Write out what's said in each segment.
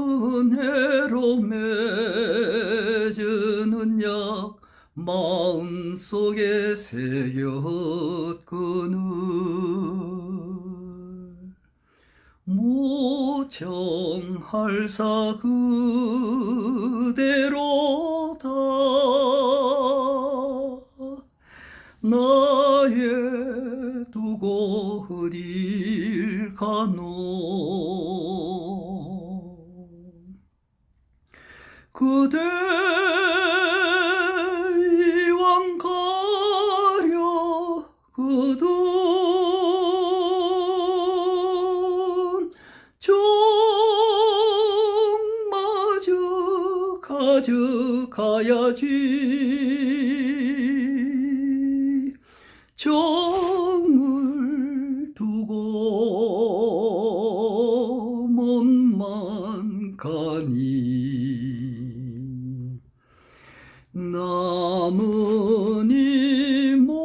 백년해로 맺은 약 마음속에 새겼거늘 무정할사 그대로다 나의 두고 어딜 가노 그대 이왕 가려 그 돈 정마저 가져가야지 정을 두고 못만 가니 남은 이 몸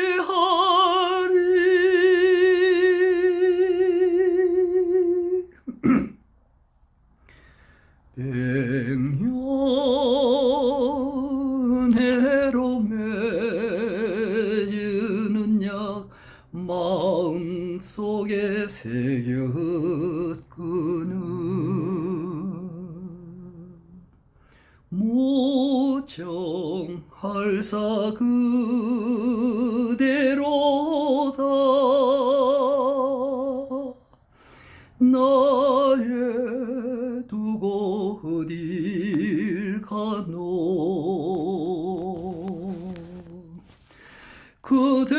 어이하리 백년해로 맺은 약 마음속에 새겼거늘 무정할사 그대로다 나의 두고 어딜 가노 그대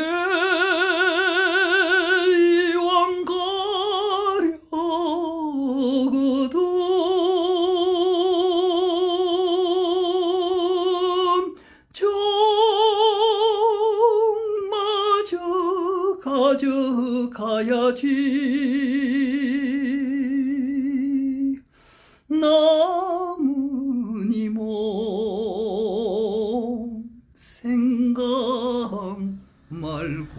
이왕 가려 그 돈 정마저 가져가야지 남은 이 몸 생각 말고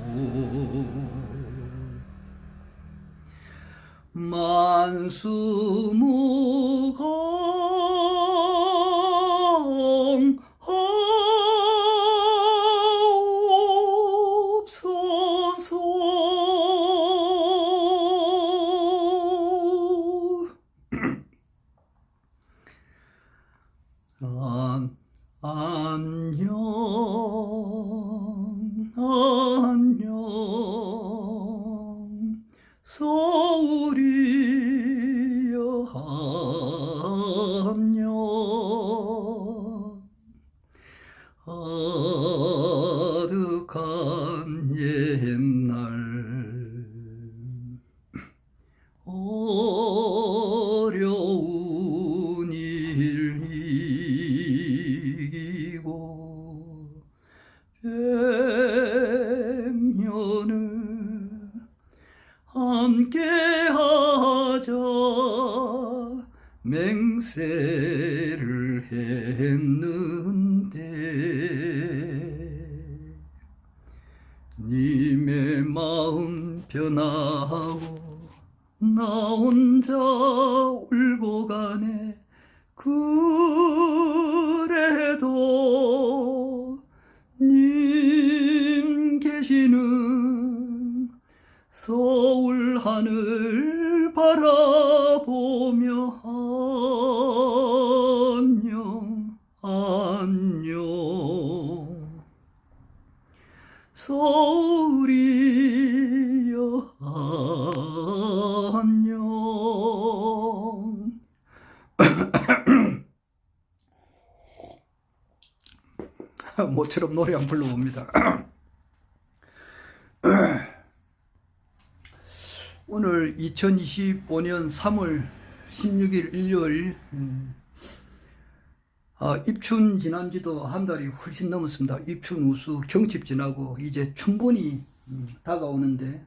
만수무강 하옵소서 안녕 안녕 서울이여 안녕 아득한 옛날 어려운 일 이기고 백년을 함께하자 맹세를 했는데 님의 마음 변하고 나 혼자 울고 가네 그래도 님 계시는 서울 하늘 바라보며 안녕 안녕 서울이여 안녕 모처럼 노래 한 불러봅니다. 오늘 2025년 3월 16일 일요일 입춘 지난 지도 한 달이 훨씬 넘었습니다. 입춘 우수 경칩 지나고 이제 춘분이 다가오는데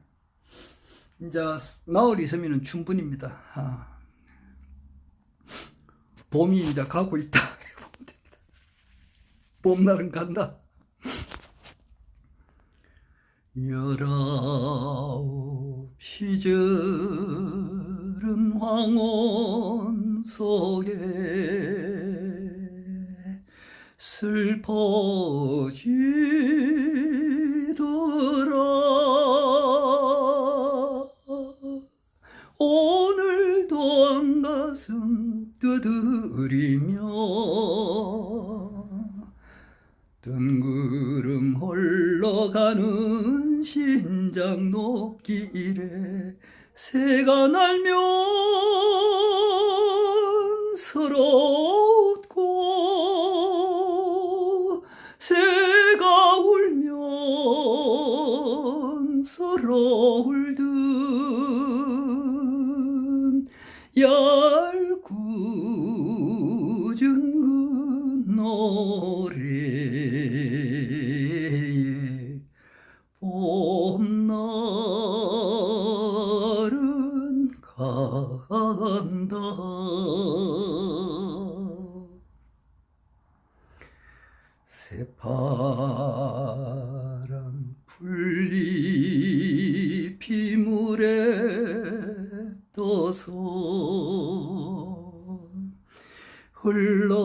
이제 나흘 있으면 춘분입니다. 봄이 이제 가고 있다. 봄날은 간다. 19시절은 황혼 속에 슬퍼지더라. 오늘도 한가슴 두드리며 뜬구름 흘러가는 신장 녹길에 새가 날면 서로 웃고 새가 울면 서로 울든 얄궂은 그 노래에 봄날은 간다. 새파란 풀잎이 물에 떠서 흘러가더라.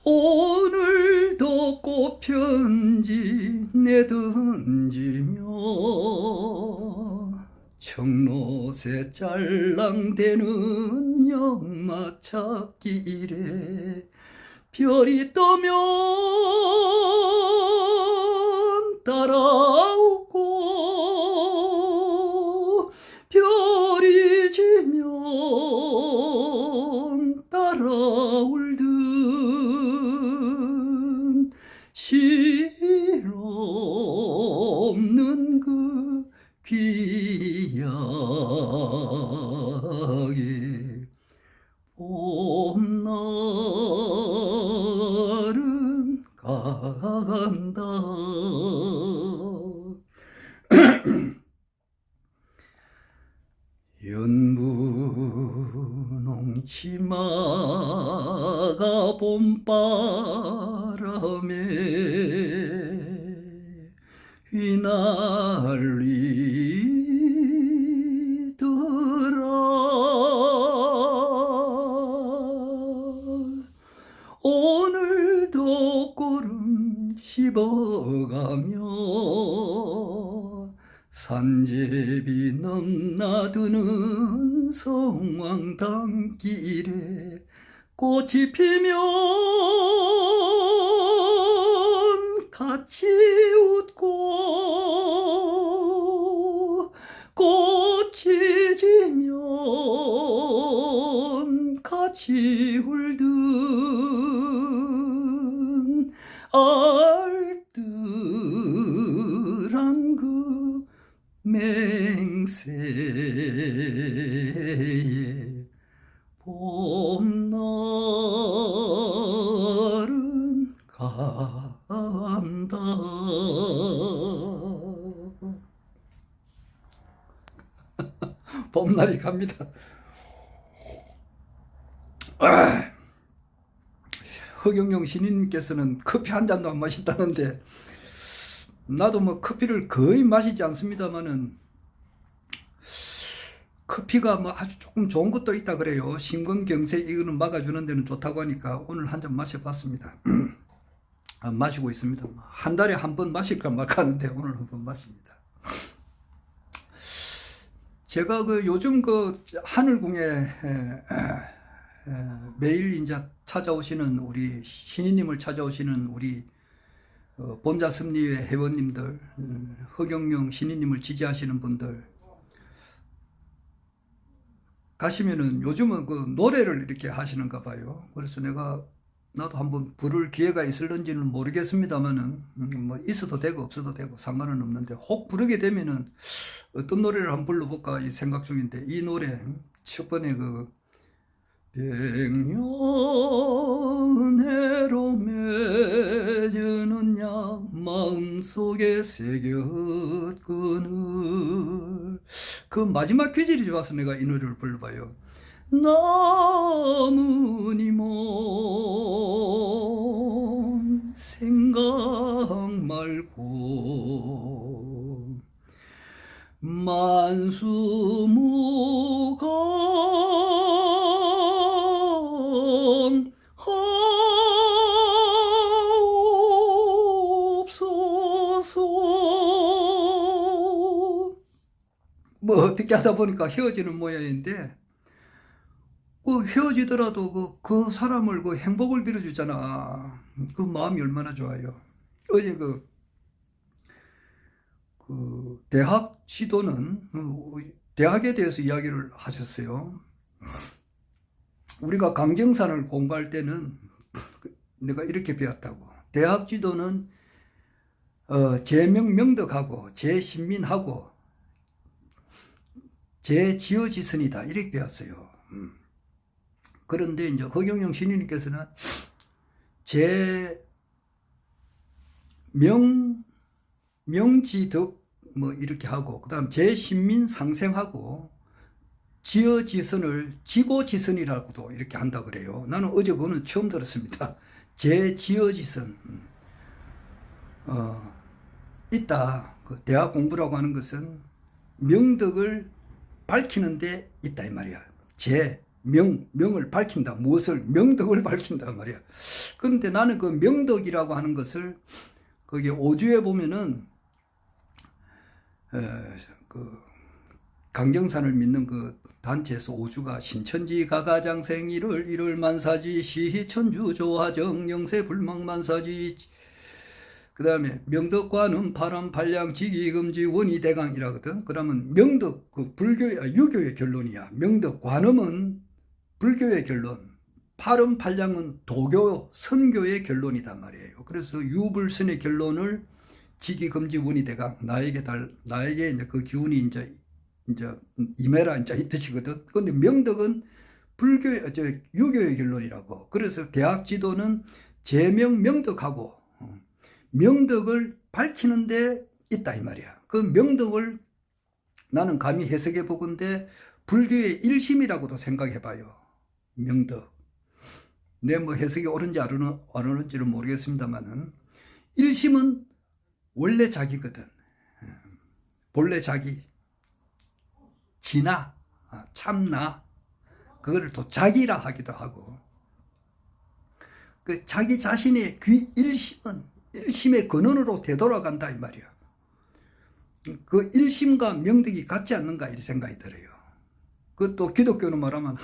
오늘도 꽃편지 내던지며 청로새 짤랑대는 역마찾길에 별이 떠면 따라오고 별이 지면 따라올든 실없는 그 귀하게 봄날은 간다. 연분홍 치마가 봄바람에 휘날리더라. 오늘도 꼬름 씹어가며 산제비 넘나드는 성황당길에 꽃이 피면 같이 웃고 꽃이 지면 같이 울든 알뜰한 그 맹세에 봄날은 간다. 봄날이 갑니다. 허경영 신인님께서는 커피 한 잔도 안 마신다는데 나도 뭐 커피를 거의 마시지 않습니다만은 커피가 뭐 아주 조금 좋은 것도 있다 그래요. 심근경색 이거는 막아주는 데는 좋다고 하니까 오늘 한 잔 마셔봤습니다. 마시고 있습니다. 한 달에 한 번 마실까 말까 하는데 오늘 한 번 마십니다. 제가 그 요즘 그 하늘궁에 매일 이제 찾아오시는 우리 신인님을 찾아오시는 우리 봄자섭리회 회원님들, 허경영 신인님을 지지하시는 분들 가시면은 요즘은 그 노래를 이렇게 하시는가 봐요. 그래서 나도 한번 부를 기회가 있을런지는 모르겠습니다만은 뭐 있어도 되고 없어도 되고 상관은 없는데 혹 부르게 되면은 어떤 노래를 한번 불러볼까 이 생각 중인데 이 노래 첫 번에 그 백년해로 맺은 약 마음속에 새겼거늘 그 마지막 귀질이 좋아서 내가 이 노래를 불러봐요. 나무니몬 생각 말고 만수무강 하옵소서. 뭐 어떻게 하다 보니까 헤어지는 모양인데, 그 헤어지더라도 그 사람을 그 행복을 빌어주잖아. 그 마음이 얼마나 좋아요. 어제 그 대학 지도는 대학에 대해서 이야기를 하셨어요. 우리가 강정산을 공부할 때는 내가 이렇게 배웠다고. 대학 지도는 제명명덕하고 제신민하고 제지어지선이다 이렇게 배웠어요. 그런데 이제 허경영 신인님께서는 명지덕 뭐 이렇게 하고, 그 다음 제신민 상생하고 지어지선을 지고지선이라고도 이렇게 한다 그래요. 나는 어제 그거는 처음 들었습니다. 제지어지선 있다. 그 대학 공부라고 하는 것은 명덕을 밝히는 데 있다 이 말이야. 명을 밝힌다. 무엇을? 명덕을 밝힌다 말이야. 그런데 나는 그 명덕이라고 하는 것을 거기 오주에 보면은 그 강정산을 믿는 그 단체에서 오주가 신천지 가가장생일을 일월 만사지 시천주 조화정 영세 불망만사지, 그 다음에 명덕과는 파람 발량 지기금지 원이대강이라거든. 그러면 명덕 그 유교의 결론이야. 명덕관음은 불교의 결론, 파름 팔량은 도교 선교의 결론이단 말이에요. 그래서 유불선의 결론을 지기금지 원이대강, 나에게 이제 그 기운이 이제 임해라 이제 이 뜻이거든. 근데 명덕은 유교의 결론이라고. 그래서 대학 지도는 제명명덕하고 명덕을 밝히는 데 있다 이 말이야. 그 명덕을 나는 감히 해석해 보건데 불교의 일심이라고도 생각해 봐요. 명덕. 내 뭐 해석이 옳은지 안 옳은지는 모르겠습니다만은 일심은 원래 자기거든. 본래 자기, 진아, 참나, 그거를 또 자기라 하기도 하고, 그 자기 자신의 일심은 일심의 근원으로 되돌아간다 이 말이야. 그 일심과 명덕이 같지 않는가 이런 생각이 들어요. 그것도 기독교는 말하면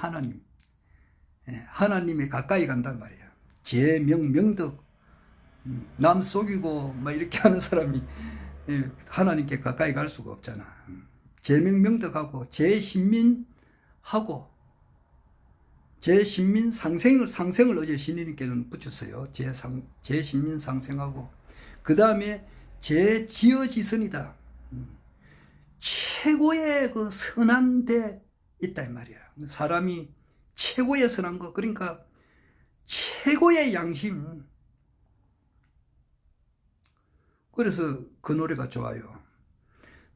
하나님에 가까이 간단 말이야. 제명명덕, 남 속이고 막 이렇게 하는 사람이 하나님께 가까이 갈 수가 없잖아. 제명명덕하고 제신민하고 제신민 상생을 어제 신인님께서는 붙였어요. 제신민 상생하고, 그 다음에 제지어지선이다. 최고의 그 선한 데 있다 이 말이야. 사람이 최고의 선한 거, 그러니까 최고의 양심. 그래서 그 노래가 좋아요.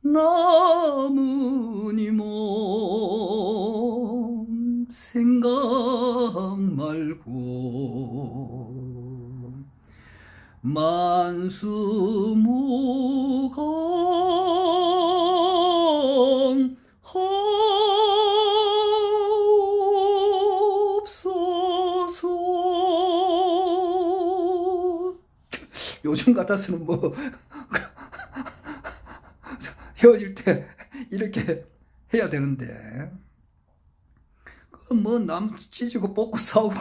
나무니몬 생각 말고 만수무강 하옵소서. 요즘 같아서는 뭐 헤어질 때 이렇게 해야 되는데, 뭐 남 찢고 뽑고 싸우고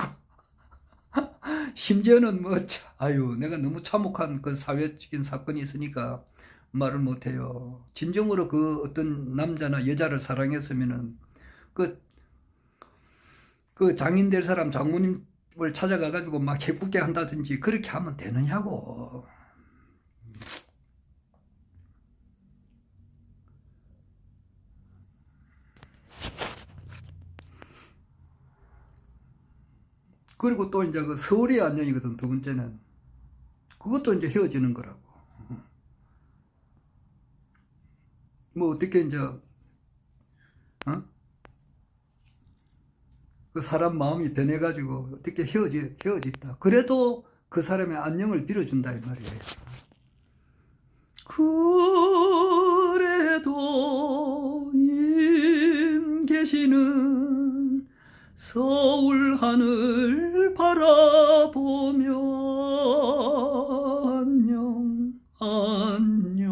심지어는 뭐 아유 내가 너무 참혹한 그 사회적인 사건이 있으니까 말을 못해요. 진정으로 그 어떤 남자나 여자를 사랑했으면은 그 장인 될 사람 장모님을 찾아가 가지고 막 예쁘게 한다든지 그렇게 하면 되느냐고. 그리고 또 이제 그 서울의 안녕이거든. 두 번째는 그것도 이제 헤어지는 거라고. 뭐 어떻게 이제 어? 그 사람 마음이 변해가지고 어떻게 헤어졌다. 그래도 그 사람의 안녕을 빌어준다 이 말이에요. 그래도 님 계시는 서울 하늘 바라보며 안녕 안녕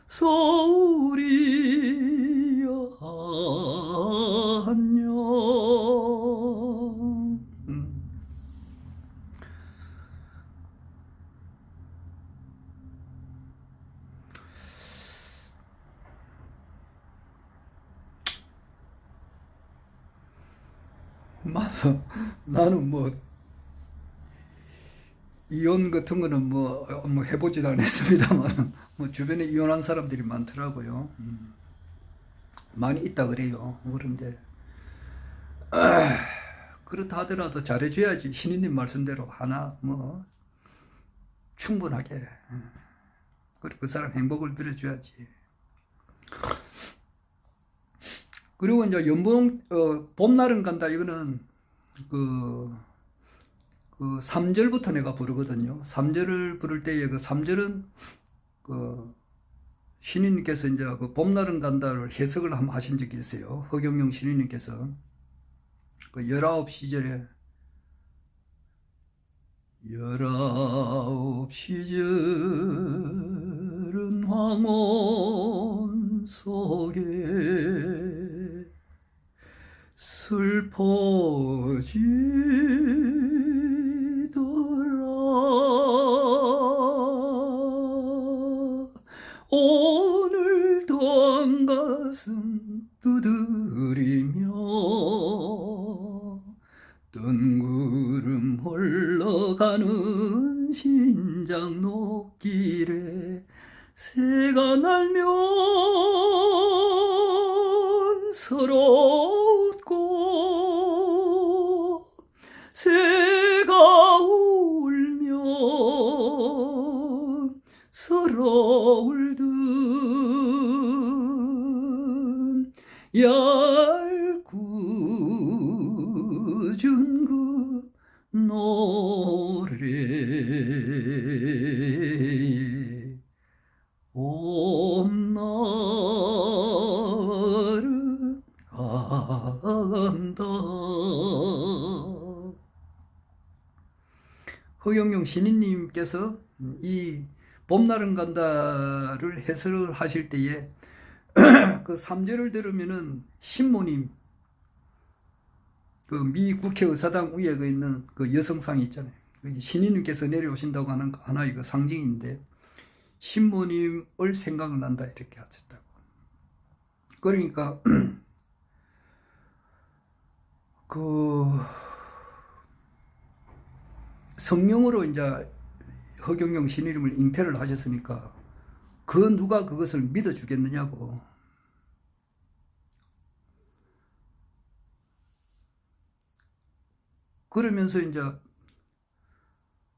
서울이여 안녕. 나는 뭐 이혼 같은 거는 뭐 해보지도 않았습니다만 뭐 주변에 이혼한 사람들이 많더라고요. 많이 있다 그래요. 그런데 그렇다 하더라도 잘해줘야지. 신인님 말씀대로 하나 뭐 충분하게. 그리고 그 사람 행복을 빌어줘야지. 그리고 이제 봄날은 간다. 이거는 그 3절부터 내가 부르거든요. 3절을 부를 때에 그 3절은 그 신인님께서 이제 그 봄날은 간다를 해석을 한번 하신 적이 있어요. 허경영 신인님께서 그 19시절에 19시절은 황혼 속에 슬퍼지더라. 오늘도 한가슴 두드리며 뜬구름 흘러가는 신장 높길에 새가 날면 서로 웃고 새가 울면 서로 울듯 얄궂은 그 노래 봄날은 간다. 허경영 신인님께서 이 봄날은 간다를 해설을 하실 때에 그 3절을 들으면은 신모님 그 미 국회의사당 위에 그 있는 그 여성상이 있잖아요. 신인님께서 내려오신다고 하는 하나의 그 상징인데 신모님을 생각을 한다 이렇게 하셨다고. 그러니까 그 성령으로 이제 허경영 신인님을 잉태를 하셨으니까 그 누가 그것을 믿어주겠느냐고. 그러면서 이제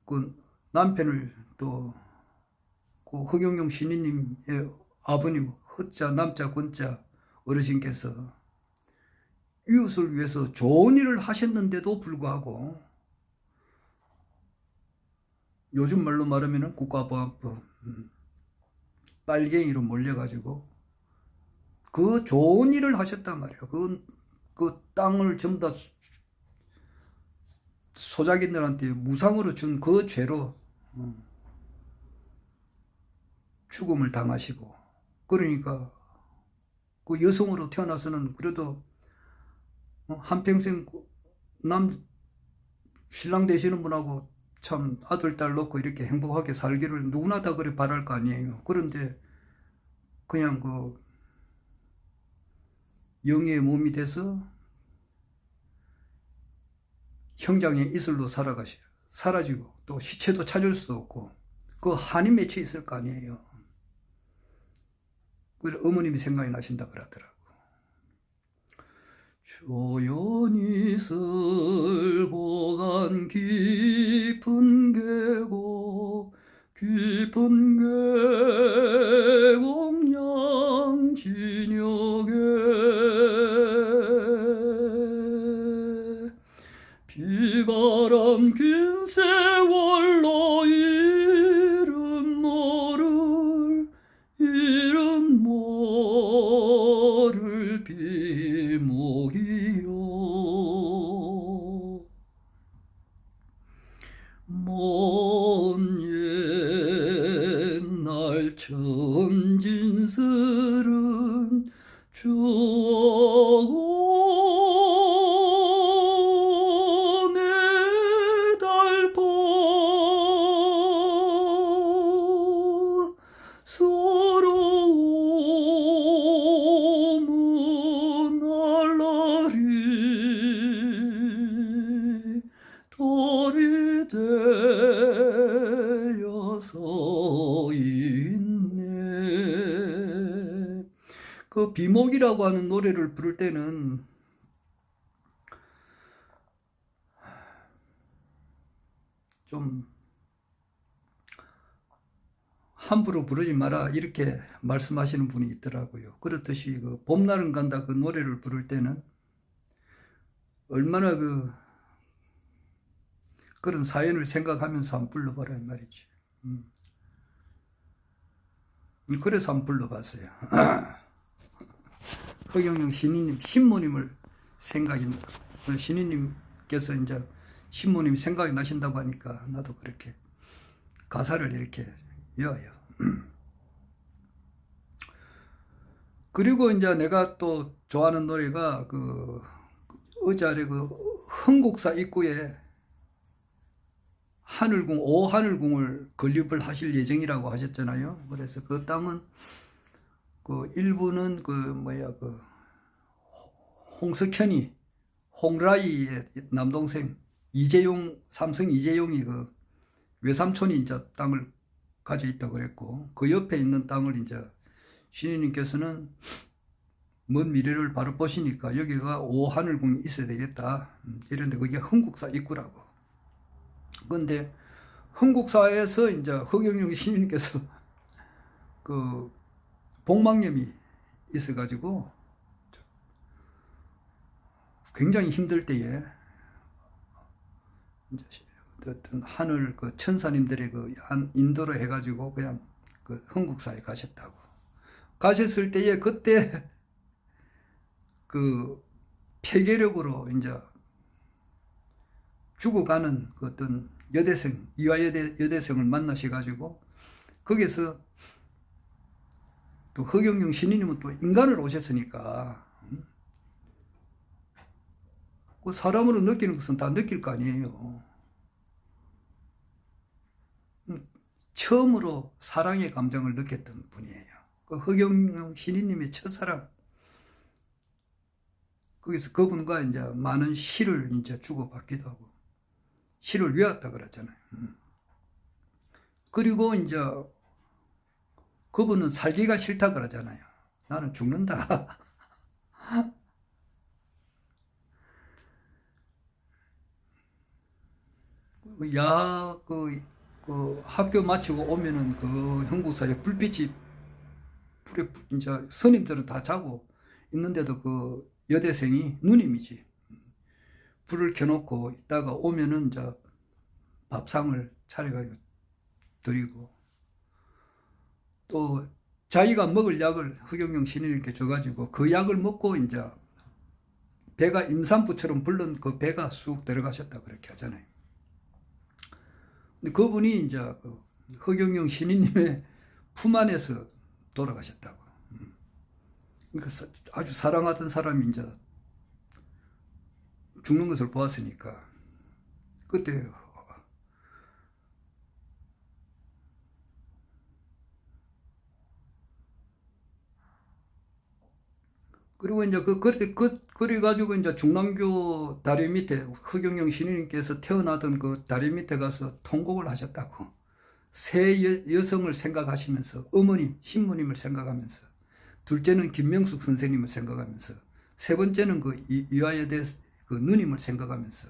그 남편을 또 그 허경영 신인님의 아버님 허자 남자 권자 어르신께서 이웃을 위해서 좋은 일을 하셨는데도 불구하고 요즘 말로 말하면 국가보안법 빨갱이로 몰려가지고 그 좋은 일을 하셨단 말이에요. 그 땅을 전부 다 소작인들한테 무상으로 준 그 죄로 죽음을 당하시고, 그러니까 그 여성으로 태어나서는 그래도 한평생 신랑 되시는 분하고 참 아들 딸 놓고 이렇게 행복하게 살기를 누구나 다 그래 바랄 거 아니에요. 그런데 그냥 그 영의 몸이 돼서 형장의 이슬로 사라지고 또 시체도 찾을 수 없고 그 한이 맺혀 있을 거 아니에요. 그래서 어머님이 생각이 나신다 그러더라고. 조연히 쓸고 간 깊은 계곡 양지 천진스런 추억 내달보 서러움은 날라리 돌이 되어서 있네. 그 비목이라고 하는 노래를 부를 때는 좀 함부로 부르지 마라 이렇게 말씀하시는 분이 있더라고요. 그렇듯이 그 봄날은 간다 그 노래를 부를 때는 얼마나 그런 사연을 생각하면서 한번 불러봐라 이 말이지. 그래서 한번 불러봤어요. 허경영 신모님을 생각이 신인님께서 이제 신모님이 생각이 나신다고 하니까 나도 그렇게 가사를 이렇게 외워요. 그리고 이제 내가 또 좋아하는 노래가 어제 흥국사 입구에 오하늘궁을 건립을 하실 예정이라고 하셨잖아요. 그래서 그 땅은 일부는 홍석현이 홍라이의 남동생 삼성 이재용이 외삼촌이 이제 땅을 가져 있다고 그랬고, 그 옆에 있는 땅을 이제 신인님께서는 먼 미래를 바로 보시니까 여기가 오하늘궁이 있어야 되겠다. 이런데 그게 흥국사 입구라고. 근데 흥국사에서 이제 허경영 신인님께서 복막염이 있어가지고 굉장히 힘들 때에 이제 어떤 하늘 천사님들의 인도로 해가지고 그냥 흥국사에 가셨다고. 가셨을 때에 그때 폐계력으로 이제 죽어가는 어떤 여대생, 여대생을 만나셔가지고 거기서 또 허경영 신인님은 또 인간을 오셨으니까 그 사람으로 느끼는 것은 다 느낄 거 아니에요. 처음으로 사랑의 감정을 느꼈던 분이에요. 허경영 신인님의 첫사랑. 거기서 그분과 이제 많은 시를 이제 주고받기도 하고 시를 외웠다 그랬잖아요. 그리고 이제 그분은 살기가 싫다 그러잖아요. 나는 죽는다. 학교 마치고 오면은 흥국사에 불빛이 불에 이제 스님들은 다 자고 있는데도 여대생이 누님이지. 불을 켜놓고 있다가 오면은 이제 밥상을 차려가지고 드리고 또 자기가 먹을 약을 허경영 신인님께 줘가지고 그 약을 먹고 이제 배가 임산부처럼 불른 그 배가 쑥 들어가셨다 그렇게 하잖아요. 근데 그분이 이제 허경영 신인님의 품 안에서 돌아가셨다고. 그러니까 아주 사랑하던 사람이 이제 죽는 것을 보았으니까 그때 그리고 이제 그래가지고 이제 중랑교 다리 밑에 허경영 신인님께서 태어나던 그 다리 밑에 가서 통곡을 하셨다고. 세 여성을 생각하시면서 어머님, 신부님을 생각하면서 둘째는 김명숙 선생님을 생각하면서 세 번째는 이화여대 누님을 생각하면서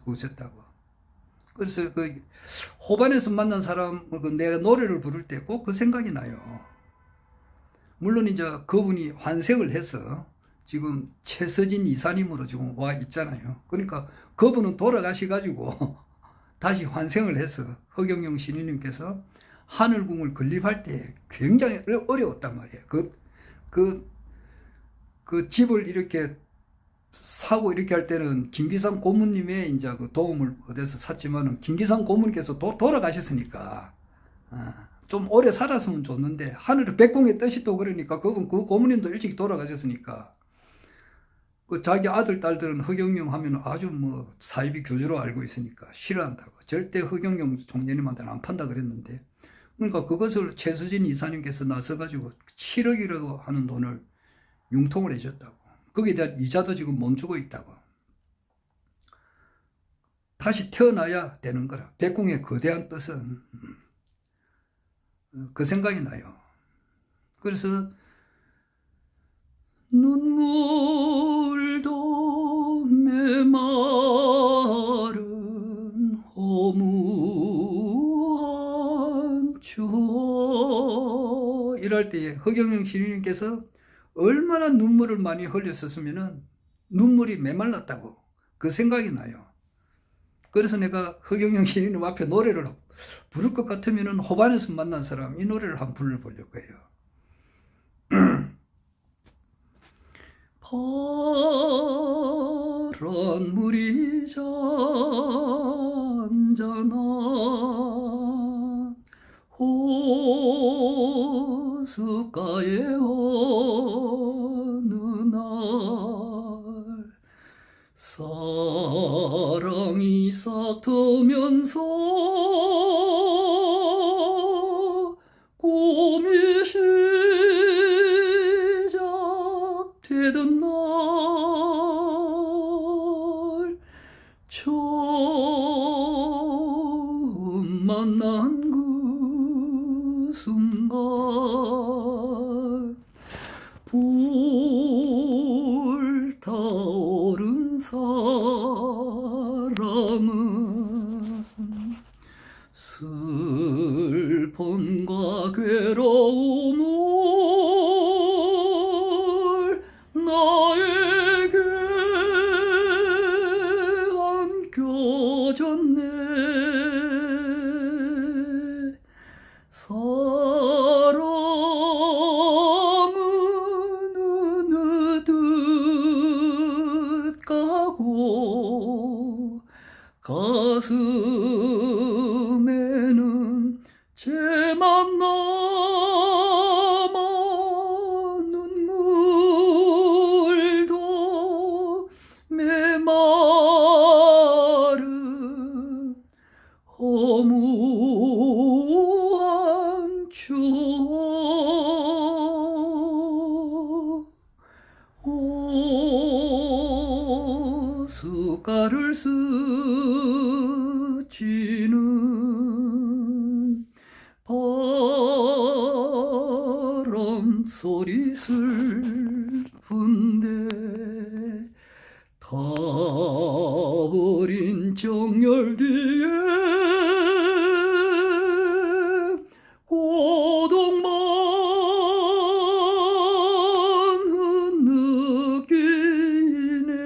우셨다고. 그래서 호반에서 만난 사람을 내가 노래를 부를 때 꼭 그 생각이 나요. 물론 이제 그분이 환생을 해서 지금 최서진 이사님으로 지금 와 있잖아요. 그러니까 그분은 돌아가셔가지고 다시 환생을 해서 허경영 신인님께서 하늘궁을 건립할 때 굉장히 어려웠단 말이에요. 그 집을 이렇게 사고 이렇게 할 때는 김기상 고문님의 이제 도움을 얻어서 샀지만은 김기상 고문께서 돌아가셨으니까 좀 오래 살았으면 좋는데 하늘의 백공의 뜻이 또 그러니까 그건 그 고모님도 일찍 돌아가셨으니까 그 자기 아들 딸들은 허경영 하면 아주 뭐 사이비 교주로 알고 있으니까 싫어한다고 절대 허경영 총재님한테는 안 판다 그랬는데 그러니까 그것을 최수진 이사님께서 나서가지고 7억이라고 하는 돈을 융통을 해줬다고 거기에 대한 이자도 지금 멈추고 있다고 다시 태어나야 되는 거라 백공의 거대한 뜻은 그 생각이 나요. 그래서 눈물도 메마른 허무한 추억 이럴 때에 허경영 시인님께서 얼마나 눈물을 많이 흘렸었으면 눈물이 메말랐다고 그 생각이 나요. 그래서 내가 허경영 시인님 앞에 노래를 부를 것 같으면 호반에서 만난 사람 이 노래를 한번 불러보려고 해요. 파란 물이 잔잔한 호숫가에 어느 날 사랑이 싹트면서 꿈이 시작되던 날 처음 만난 그 순간 불타오른 사랑은 슬픔과 괴로움을 나에게 안겨줬네. 사랑은 어느덧 가고 가슴에는 죄만 남아 눈물도 메마른 허무한 추억 호숫가를 스치는 바람 소리 슬픈데 타버린 정열 뒤에 고독만 느끼네.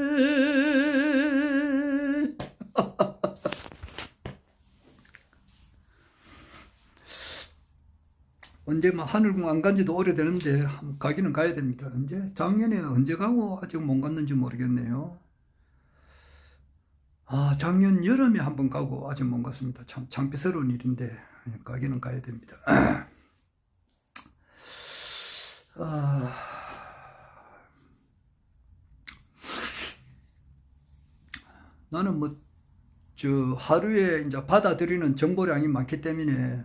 언제 막 하늘궁 안 간지도 오래되는데 가기는 가야 됩니다. 언제 작년에 언제 가고 아직 못 갔는지 모르겠네요. 작년 여름에 한번 가고 아직 못 갔습니다. 참 창피스러운 일인데 가기는 가야 됩니다. 나는 뭐 하루에 이제 받아들이는 정보량이 많기 때문에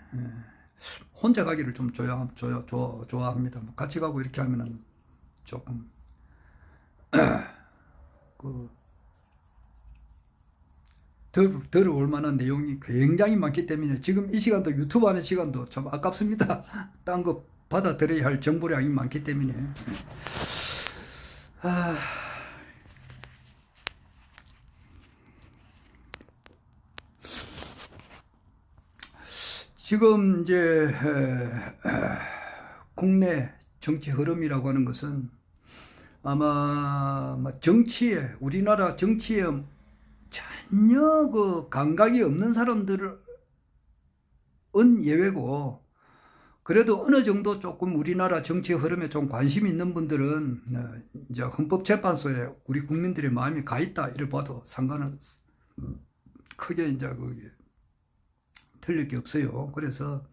혼자 가기를 좀 좋아합니다. 같이 가고 이렇게 하면은 조금 들어올 만한 내용이 굉장히 많기 때문에 지금 이 시간도 유튜브 하는 시간도 참 아깝습니다. 딴 거 받아들여야 할 정보량이 많기 때문에 지금 이제 국내 정치 흐름이라고 하는 것은 아마 정치에 우리나라 정치에 전혀 그 감각이 없는 사람들은 예외고 그래도 어느 정도 조금 우리나라 정치 흐름에 좀 관심 있는 분들은 이제 헌법재판소에 우리 국민들의 마음이 가 있다 이래 봐도 상관은 크게 이제 그게 틀릴 게 없어요. 그래서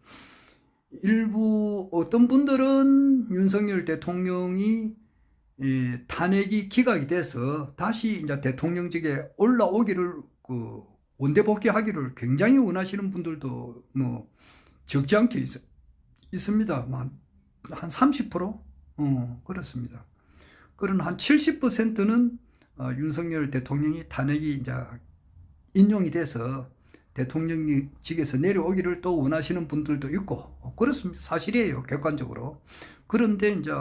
일부 어떤 분들은 윤석열 대통령이 탄핵이 기각이 돼서 다시 이제 대통령직에 올라오기를 원대 복귀하기를 굉장히 원하시는 분들도 뭐 적지 않게 있습니다. 한 30%? 그렇습니다. 그런 한 70%는 윤석열 대통령이 탄핵이 이제 인용이 돼서 대통령직에서 내려오기를 또 원하시는 분들도 있고, 그렇습니다. 사실이에요. 객관적으로. 그런데 이제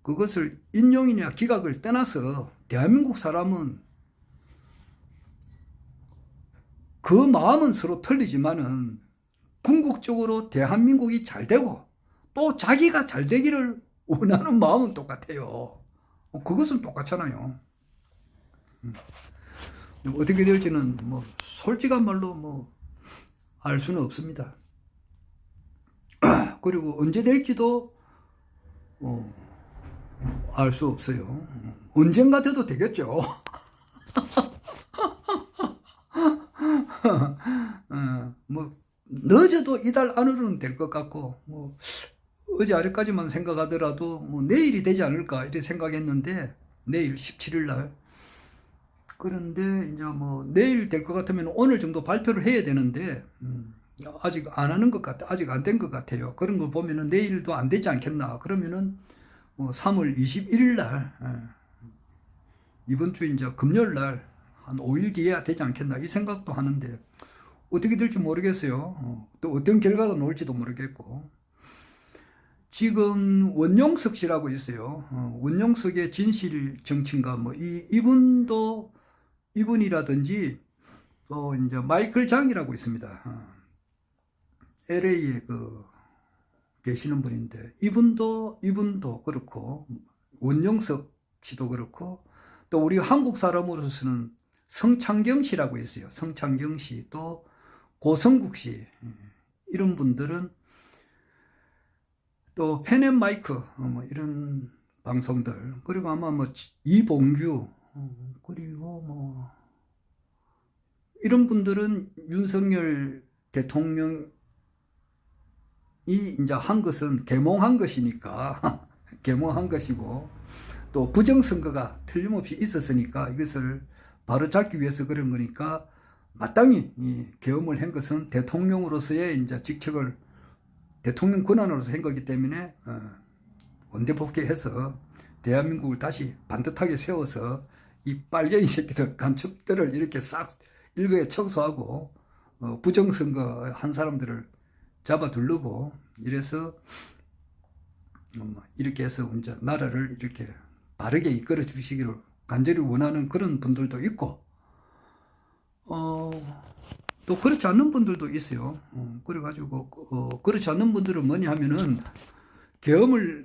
그것을 인용이냐 기각을 떠나서 대한민국 사람은 그 마음은 서로 틀리지만은 궁극적으로 대한민국이 잘 되고 또 자기가 잘 되기를 원하는 마음은 똑같아요. 그것은 똑같잖아요. 어떻게 될지는 뭐 솔직한 말로 뭐 알 수는 없습니다. 그리고 언제 될지도 알 수 없어요. 언젠가 돼도 되겠죠. 뭐 늦어도 이달 안으로는 될 것 같고, 뭐 어제 아래까지만 생각하더라도 뭐 내일이 되지 않을까 이렇게 생각했는데 내일 17일 날. 그런데 이제 뭐 내일 될 것 같으면 오늘 정도 발표를 해야 되는데 아직 안 하는 것 같아. 아직 안 된 것 같아요. 그런 거 보면은 내일도 안 되지 않겠나. 그러면은 뭐 3월 21일 날 이번 주 이제 금요일 날 한 5일 뒤에야 되지 않겠나 이 생각도 하는데 어떻게 될지 모르겠어요. 또 어떤 결과가 나올지도 모르겠고. 지금 원용석 씨라고 있어요. 원용석의 진실 정치인가 뭐 이분이라든지 또 이제 마이클 장이라고 있습니다. LA에 계시는 분인데 이분도 그렇고 원용석 씨도 그렇고 또 우리 한국 사람으로서는 성창경 씨라고 있어요. 성창경 씨 또 고성국 씨 이런 분들은 또 펜앤마이크 뭐 이런 방송들 그리고 아마 뭐 이봉규 그리고 뭐 이런 분들은 윤석열 대통령이 이제 한 것은 계몽한 것이니까 계몽한 것이고 또 부정선거가 틀림없이 있었으니까 이것을 바로잡기 위해서 그런 거니까 마땅히 계엄을 한 것은 대통령으로서의 이제 직책을 대통령 권한으로서 한 거기 때문에 원대 복귀해서 대한민국을 다시 반듯하게 세워서 이 빨갱이 새끼들 간첩들을 이렇게 싹 일거에 청소하고 부정선거 한 사람들을 잡아두르고 이래서 이렇게 해서 이제 나라를 이렇게 바르게 이끌어 주시기를 간절히 원하는 그런 분들도 있고 또 그렇지 않는 분들도 있어요. 그래가지고 그렇지 않는 분들은 뭐냐 하면은 계엄을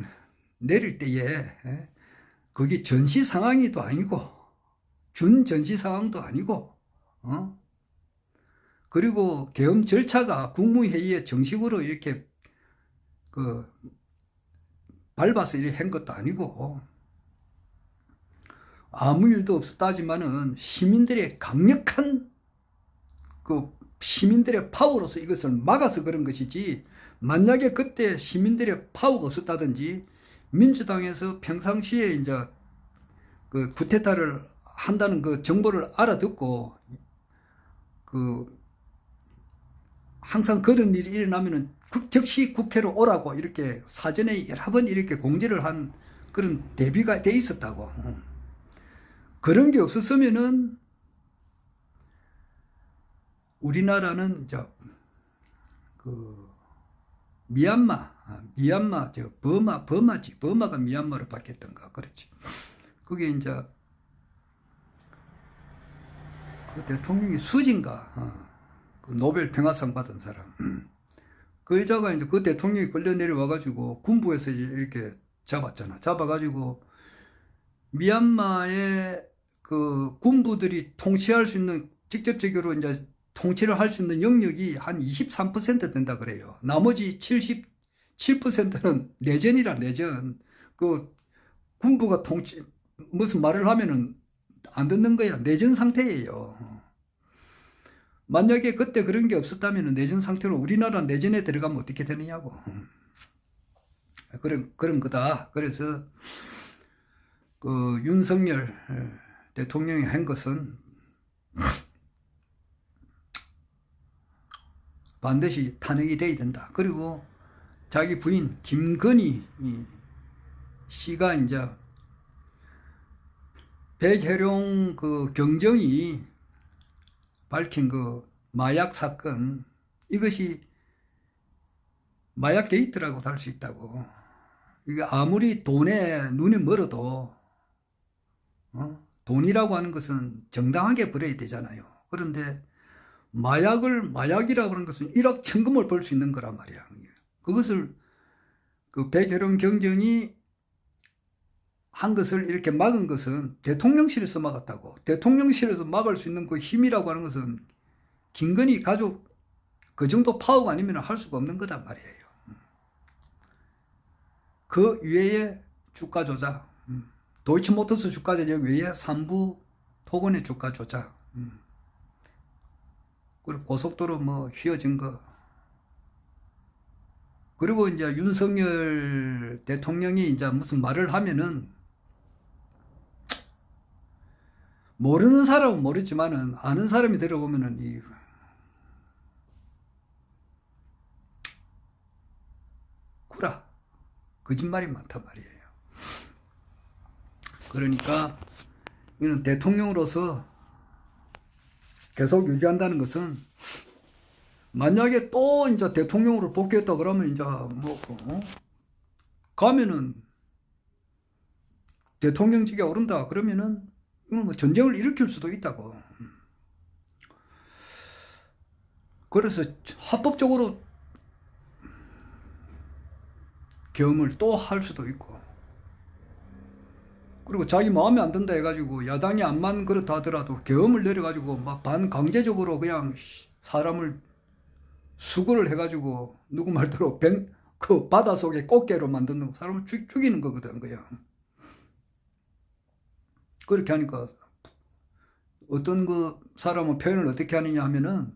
내릴 때에 그게 전시 상황이도 아니고 준 전시 상황도 아니고 그리고 계엄 절차가 국무회의에 정식으로 이렇게 밟아서 이렇게 한 것도 아니고 아무 일도 없었다지만은 시민들의 강력한 시민들의 파워로서 이것을 막아서 그런 것이지 만약에 그때 시민들의 파워가 없었다든지 민주당에서 평상시에 이제 쿠데타를 한다는 그 정보를 알아듣고 항상 그런 일이 일어나면은 즉시 국회로 오라고 이렇게 사전에 여러 번 이렇게 공지를 한 그런 대비가 돼 있었다고. 그런 게 없었으면은 우리나라는 미얀마 버마가 미얀마로 바뀌었던가 그렇지. 그게 이제 그 대통령이 수진가 그 노벨 평화상 받은 사람 그 여자가 이제 그 대통령이 끌려 내려와가지고 군부에서 이렇게 잡아가지고 미얀마의 그 군부들이 통치할 수 있는 직접적으로 이제 통치를 할 수 있는 영역이 한 23% 된다 그래요. 나머지 77%는 내전. 그 군부가 무슨 말을 하면은 안 듣는 거야. 내전 상태예요. 만약에 그때 그런 게 없었다면 내전 상태로 우리나라 내전에 들어가면 어떻게 되느냐고. 그런 거다. 그래서 그 윤석열 대통령이 한 것은 반드시 탄핵이 돼야 된다. 그리고 자기 부인 김건희 씨가 이제 백혜룡 그 경정이 밝힌 그 마약 사건, 이것이 마약 게이트라고도 할 수 있다고. 이게 아무리 돈에 눈이 멀어도 돈이라고 하는 것은 정당하게 벌어야 되잖아요. 그런데 마약이라고 하는 것은 1억 천금을 벌 수 있는 거란 말이야. 그것을 그 백혜룡 경정이 한 것을 이렇게 막은 것은 대통령실에서 막았다고. 대통령실에서 막을 수 있는 그 힘이라고 하는 것은 김건희 가족 그 정도 파워가 아니면 할 수가 없는 거단 말이에요. 그 외에 주가 조작, 도이치모터스 주가 조작 외에 삼부 토건의 주가 조작, 그리고 고속도로 뭐 휘어진 거, 그리고 이제 윤석열 대통령이 이제 무슨 말을 하면은 모르는 사람은 모르지만은 아는 사람이 들어보면은 이 구라 거짓말이 많단 말이에요. 그러니까 이는 대통령으로서 계속 유지한다는 것은 만약에 또 이제 대통령으로 복귀했다 그러면 이제 뭐 가면은 대통령직에 오른다 그러면은 뭐 전쟁을 일으킬 수도 있다고. 그래서 합법적으로 계엄을 또 할 수도 있고, 그리고 자기 마음에 안 든다 해가지고 야당이 안만 그렇다 하더라도 계엄을 내려가지고 막 반강제적으로 그냥 사람을 수거를 해가지고 누구 말대로 그 바다 속에 꽃게로 만드는 사람을 죽이는 거거든 그냥. 그렇게 하니까 어떤 그 사람은 표현을 어떻게 하느냐 하면은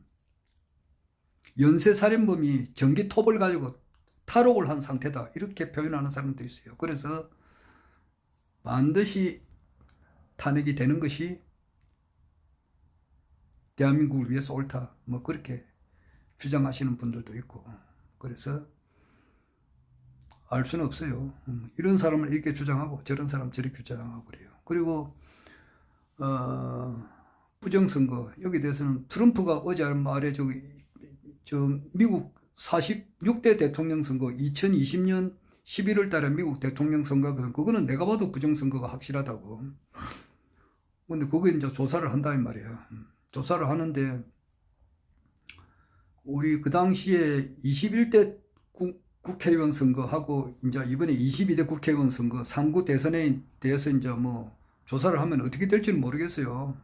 연쇄살인범이 전기톱을 가지고 탈옥을 한 상태다 이렇게 표현하는 사람도 있어요. 그래서 반드시 탄핵이 되는 것이 대한민국을 위해서 옳다 뭐 그렇게 주장하시는 분들도 있고, 그래서 알 수는 없어요. 이런 사람을 이렇게 주장하고 저런 사람 저렇게 주장하고 그래요. 그리고 부정선거 여기 대해서는 트럼프가 어제 말에 저 미국 46대 대통령 선거 2020년 11월 달에 미국 대통령 선거거든. 그거는 내가 봐도 부정선거가 확실하다고. 근데 그거 이제 조사를 한다는 말이야. 조사를 하는데 우리 그 당시에 21대 국회의원 선거하고 이제 이번에 22대 국회의원 선거 3구 대선에 대해서 이제 뭐 조사를 하면 어떻게 될지는 모르겠어요.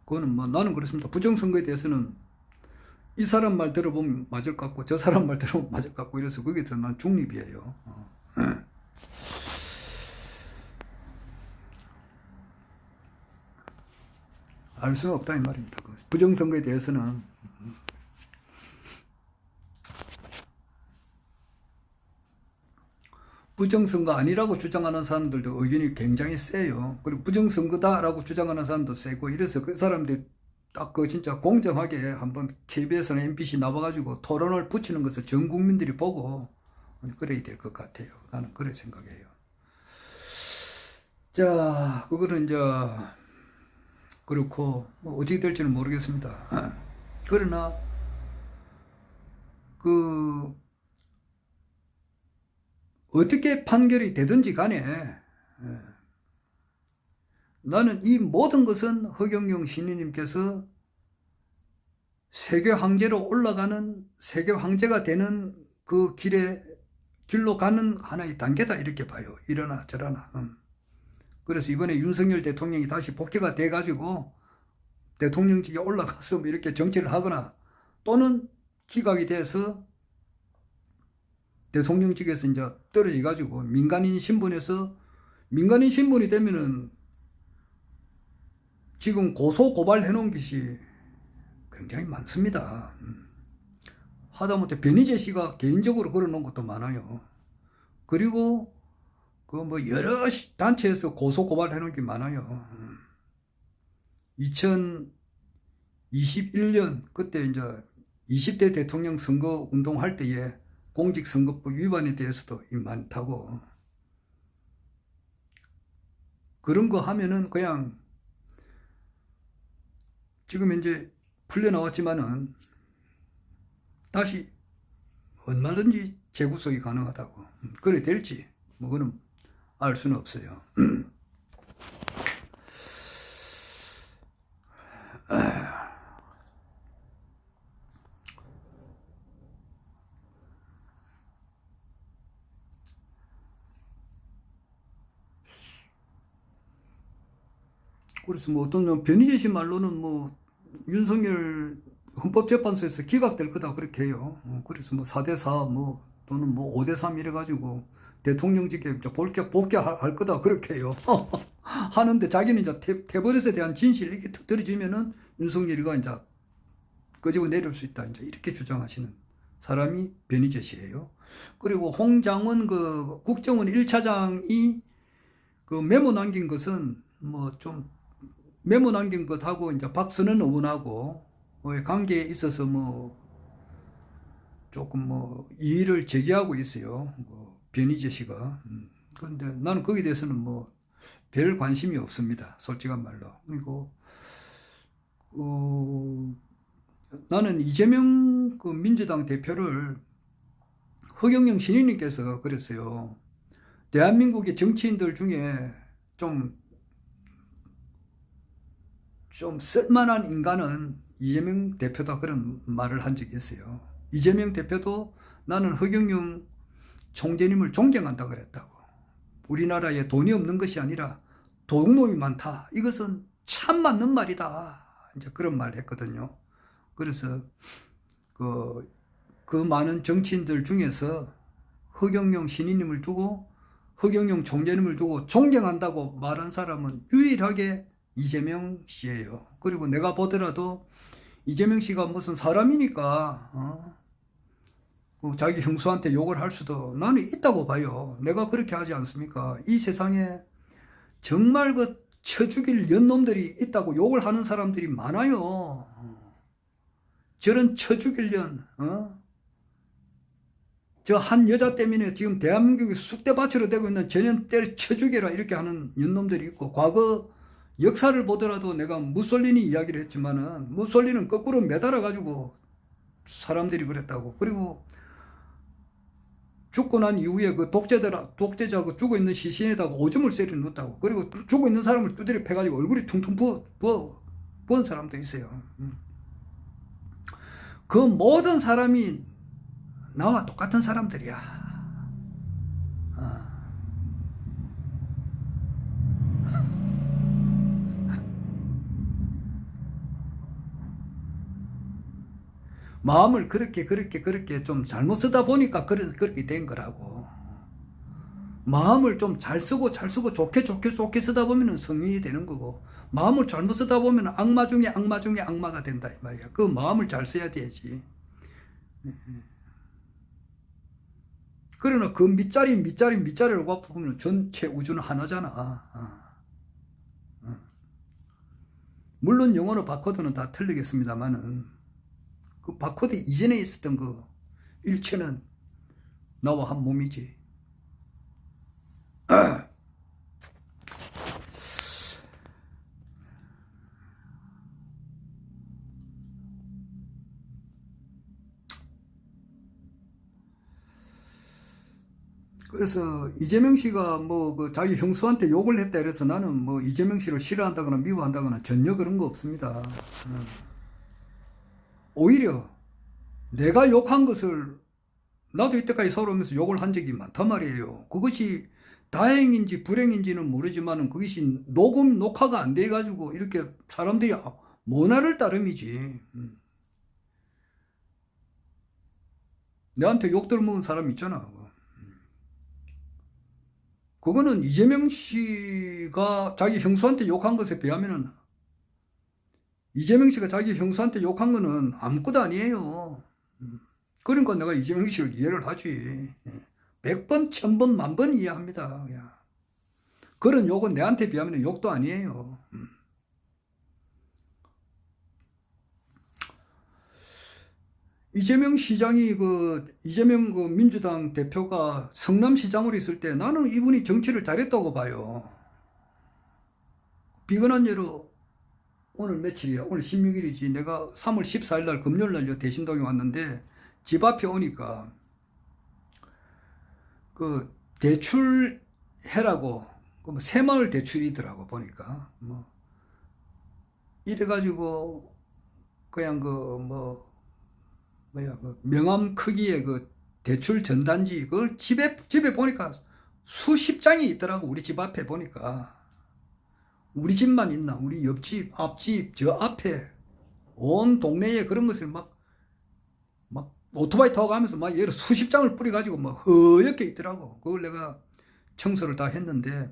그거는 뭐 나는 그렇습니다. 부정선거에 대해서는 이 사람 말 들어보면 맞을 것 같고 저 사람 말 들어보면 맞을 것 같고 이래서 거기서 난 중립이에요. 알 수는 없다 이 말입니다. 부정선거에 대해서는 부정선거 아니라고 주장하는 사람들도 의견이 굉장히 세요. 그리고 부정선거다라고 주장하는 사람도 세고, 이래서 그 사람들이 딱 그 진짜 공정하게 한번 KBS나 MBC 나와가지고 토론을 붙이는 것을 전 국민들이 보고 그래야 될 것 같아요. 나는 그래 생각해요. 자, 그거는 이제 그렇고 뭐 어떻게 될지는 모르겠습니다. 그러나 그 어떻게 판결이 되든지 간에 나는 이 모든 것은 허경영 신인님께서 세계 황제로 올라가는, 세계 황제가 되는 그 길로 가는 하나의 단계다 이렇게 봐요. 이러나 저러나. 그래서 이번에 윤석열 대통령이 다시 복귀가 돼가지고 대통령직에 올라가서 뭐 이렇게 정치를 하거나 또는 기각이 돼서 대통령직에서 이제 떨어져가지고 민간인 신분이 되면은 지금 고소 고발 해놓은 것이 굉장히 많습니다. 하다못해 변희재 씨가 개인적으로 걸어놓은 것도 많아요. 그리고 그 뭐 여러 단체에서 고소 고발 해놓은 게 많아요. 2021년 그때 이제 20대 대통령 선거 운동할 때에 공직선거법 위반에 대해서도 많다고. 그런 거 하면은 그냥 지금 이제 풀려나왔지만은 다시 얼마든지 재구속이 가능하다고. 그래 될지 뭐 그는 알 수는 없어요. 그래서 뭐 어떤 변희재 씨 말로는 뭐 윤석열 헌법재판소에서 기각될 거다 그렇게 해요. 그래서 뭐 4대4 뭐 또는 뭐 5대3 이래가지고 대통령직에 복귀할 거다 그렇게 해요. 하는데 자기는 이제 태블릿에 대한 진실 이렇게 툭 들어지면은 윤석열이가 이제 끄집어 내릴 수 있다 이제 이렇게 주장하시는 사람이 변희재 씨예요. 그리고 홍장원 그 국정원 1차장이 그 메모 남긴 것은 뭐 좀 메모 남긴 것하고 이제 박선원 의원하고 관계에 있어서 뭐 조금 뭐 이의를 제기하고 있어요. 변희재 씨가. 그런데 나는 거기에 대해서는 뭐 별 관심이 없습니다. 솔직한 말로. 그리고 나는 이재명 그 민주당 대표를 허경영 신인님께서 그랬어요. 대한민국의 정치인들 중에 좀 쓸만한 인간은 이재명 대표다 그런 말을 한 적이 있어요. 이재명 대표도 나는 허경영 총재님을 존경한다 그랬다고. 우리나라에 돈이 없는 것이 아니라 도둑놈이 많다. 이것은 참 맞는 말이다. 이제 그런 말을 했거든요. 그래서 그 많은 정치인들 중에서 허경영 신인님을 두고 허경영 총재님을 두고 존경한다고 말한 사람은 유일하게 이재명 씨예요. 그리고 내가 보더라도 이재명 씨가 무슨 사람이니까 자기 형수한테 욕을 할 수도 나는 있다고 봐요. 내가 그렇게 하지 않습니까? 이 세상에 정말 그 쳐 죽일 년놈들이 있다고 욕을 하는 사람들이 많아요. 저런 쳐 죽일 년, 저 한 여자 때문에 지금 대한민국이 쑥대밭으로 되고 있는 저년 때려 쳐 죽여라 이렇게 하는 년놈들이 있고, 과거 역사를 보더라도 내가 무솔리니 이야기를 했지만은 무솔리는 거꾸로 매달아 가지고 사람들이 그랬다고. 그리고 죽고 난 이후에 그 독재자 그 죽어 있는 시신에다가 오줌을 세려 놓았다고. 그리고 죽어 있는 사람을 두드려 패가지고 얼굴이 퉁퉁 부은 사람도 있어요. 그 모든 사람이 나와 똑같은 사람들이야. 마음을 그렇게 좀 잘못 쓰다 보니까 그렇게 된 거라고. 마음을 좀 잘 쓰고 좋게 쓰다 보면 성인이 되는 거고, 마음을 잘못 쓰다 보면 악마 중에 악마가 된다 이 말이야. 그 마음을 잘 써야 되지. 그러나 그 밑자리를 보면 전체 우주는 하나잖아. 물론 영어로 바코드는 다 틀리겠습니다만은 그 바코드 이전에 있었던 그 일체는 나와 한 몸이지. 그래서 이재명 씨가 뭐 그 자기 형수한테 욕을 했다 그래서 나는 뭐 이재명 씨를 싫어한다거나 미워한다거나 전혀 그런 거 없습니다. 오히려 내가 욕한 것을 나도 이때까지 살아오면서 욕을 한 적이 많단 말이에요. 그것이 다행인지 불행인지는 모르지만 그것이 녹화가 안 돼가지고 이렇게 사람들이 모나를 따름이지. 내한테 욕 들어먹은 사람 있잖아. 그거는 이재명 씨가 자기 형수한테 욕한 것에 비하면은 이재명 씨가 자기 형수한테 욕한 거는 아무것도 아니에요. 그러니까 내가 이재명 씨를 이해를 하지. 100번, 1000번, 만번 이해합니다. 야. 그런 욕은 내한테 비하면 욕도 아니에요. 이재명 시장이 이재명 민주당 대표가 성남시장으로 있을 때 나는 이분이 정치를 잘했다고 봐요. 비근한 예로 오늘 며칠이야? 오늘 16일이지. 내가 3월 14일 날 금요일 날 대신동에 왔는데 집 앞에 오니까 대출해라고 뭐 새마을 대출이더라고 보니까 뭐 이래가지고 그냥 명함 크기의 대출 전단지 그걸 집에 보니까 수십 장이 있더라고. 우리 집 앞에 보니까. 우리 집만 있나? 우리 옆집, 앞집, 저 앞에 온 동네에 그런 것을 막 오토바이 타고 가면서 막 여러 수십 장을 뿌려가지고 막 허옇게 있더라고. 그걸 내가 청소를 다 했는데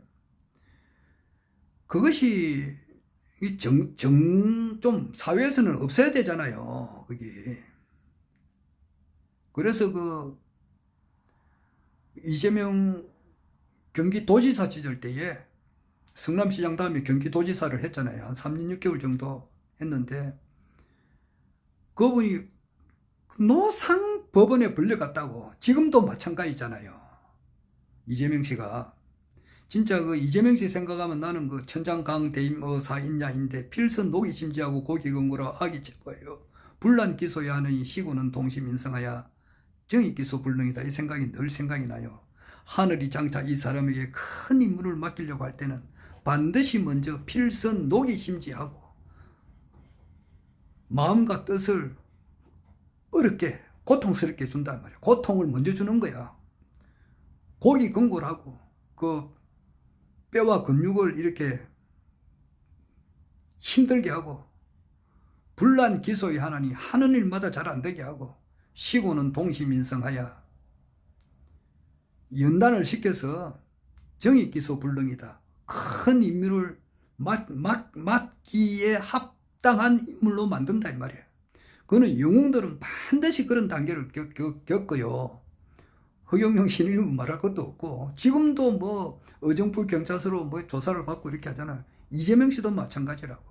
그것이 좀 사회에서는 없어야 되잖아요. 그게. 그래서 이재명 경기도지사 시절 때에 성남시장 다음에 경기도지사를 했잖아요. 한 3년 6개월 정도 했는데 그분이 노상 법원에 불려갔다고. 지금도 마찬가지잖아요. 이재명 씨가. 진짜 이재명 씨 생각하면 나는 천장강 대임 어사인야인데 필선 녹이 심지하고 고기 근거로 악이 제거예요. 불난 기소야 하느니 시고는 동시민성하야 정의기소 불능이다. 이 생각이 늘 생각이 나요. 하늘이 장차 이 사람에게 큰 임무를 맡기려고 할 때는 반드시 먼저 필선 녹이 심지하고 마음과 뜻을 어렵게 고통스럽게 준단 말이야. 고통을 먼저 주는 거야. 고기 근골하고 뼈와 근육을 이렇게 힘들게 하고 불난 기소에 하나니 하는 일마다 잘 안 되게 하고 시고는 동시민성하야 연단을 시켜서 정의기소 불능이다. 큰 임무를 맡기에 합당한 인물로 만든다 이 말이에요. 그거는 영웅들은 반드시 그런 단계를 겪어요. 허경영 신임은 말할 것도 없고 지금도 어정풀 경찰서로 조사를 받고 이렇게 하잖아요. 이재명 씨도 마찬가지라고.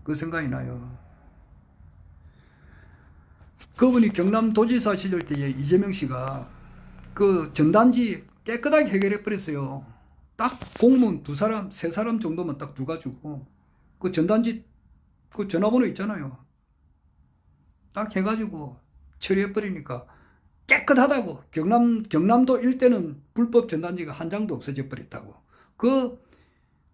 그 생각이 나요. 그분이 경남도지사 시절 때에 이재명 씨가 전단지 깨끗하게 해결해 버렸어요. 딱 공무원 2사람, 3사람 정도만 딱 두가지고 전단지 전화번호 있잖아요. 딱 해가지고 처리해 버리니까 깨끗하다고. 경남도 일대는 불법 전단지가 한 장도 없어져 버렸다고.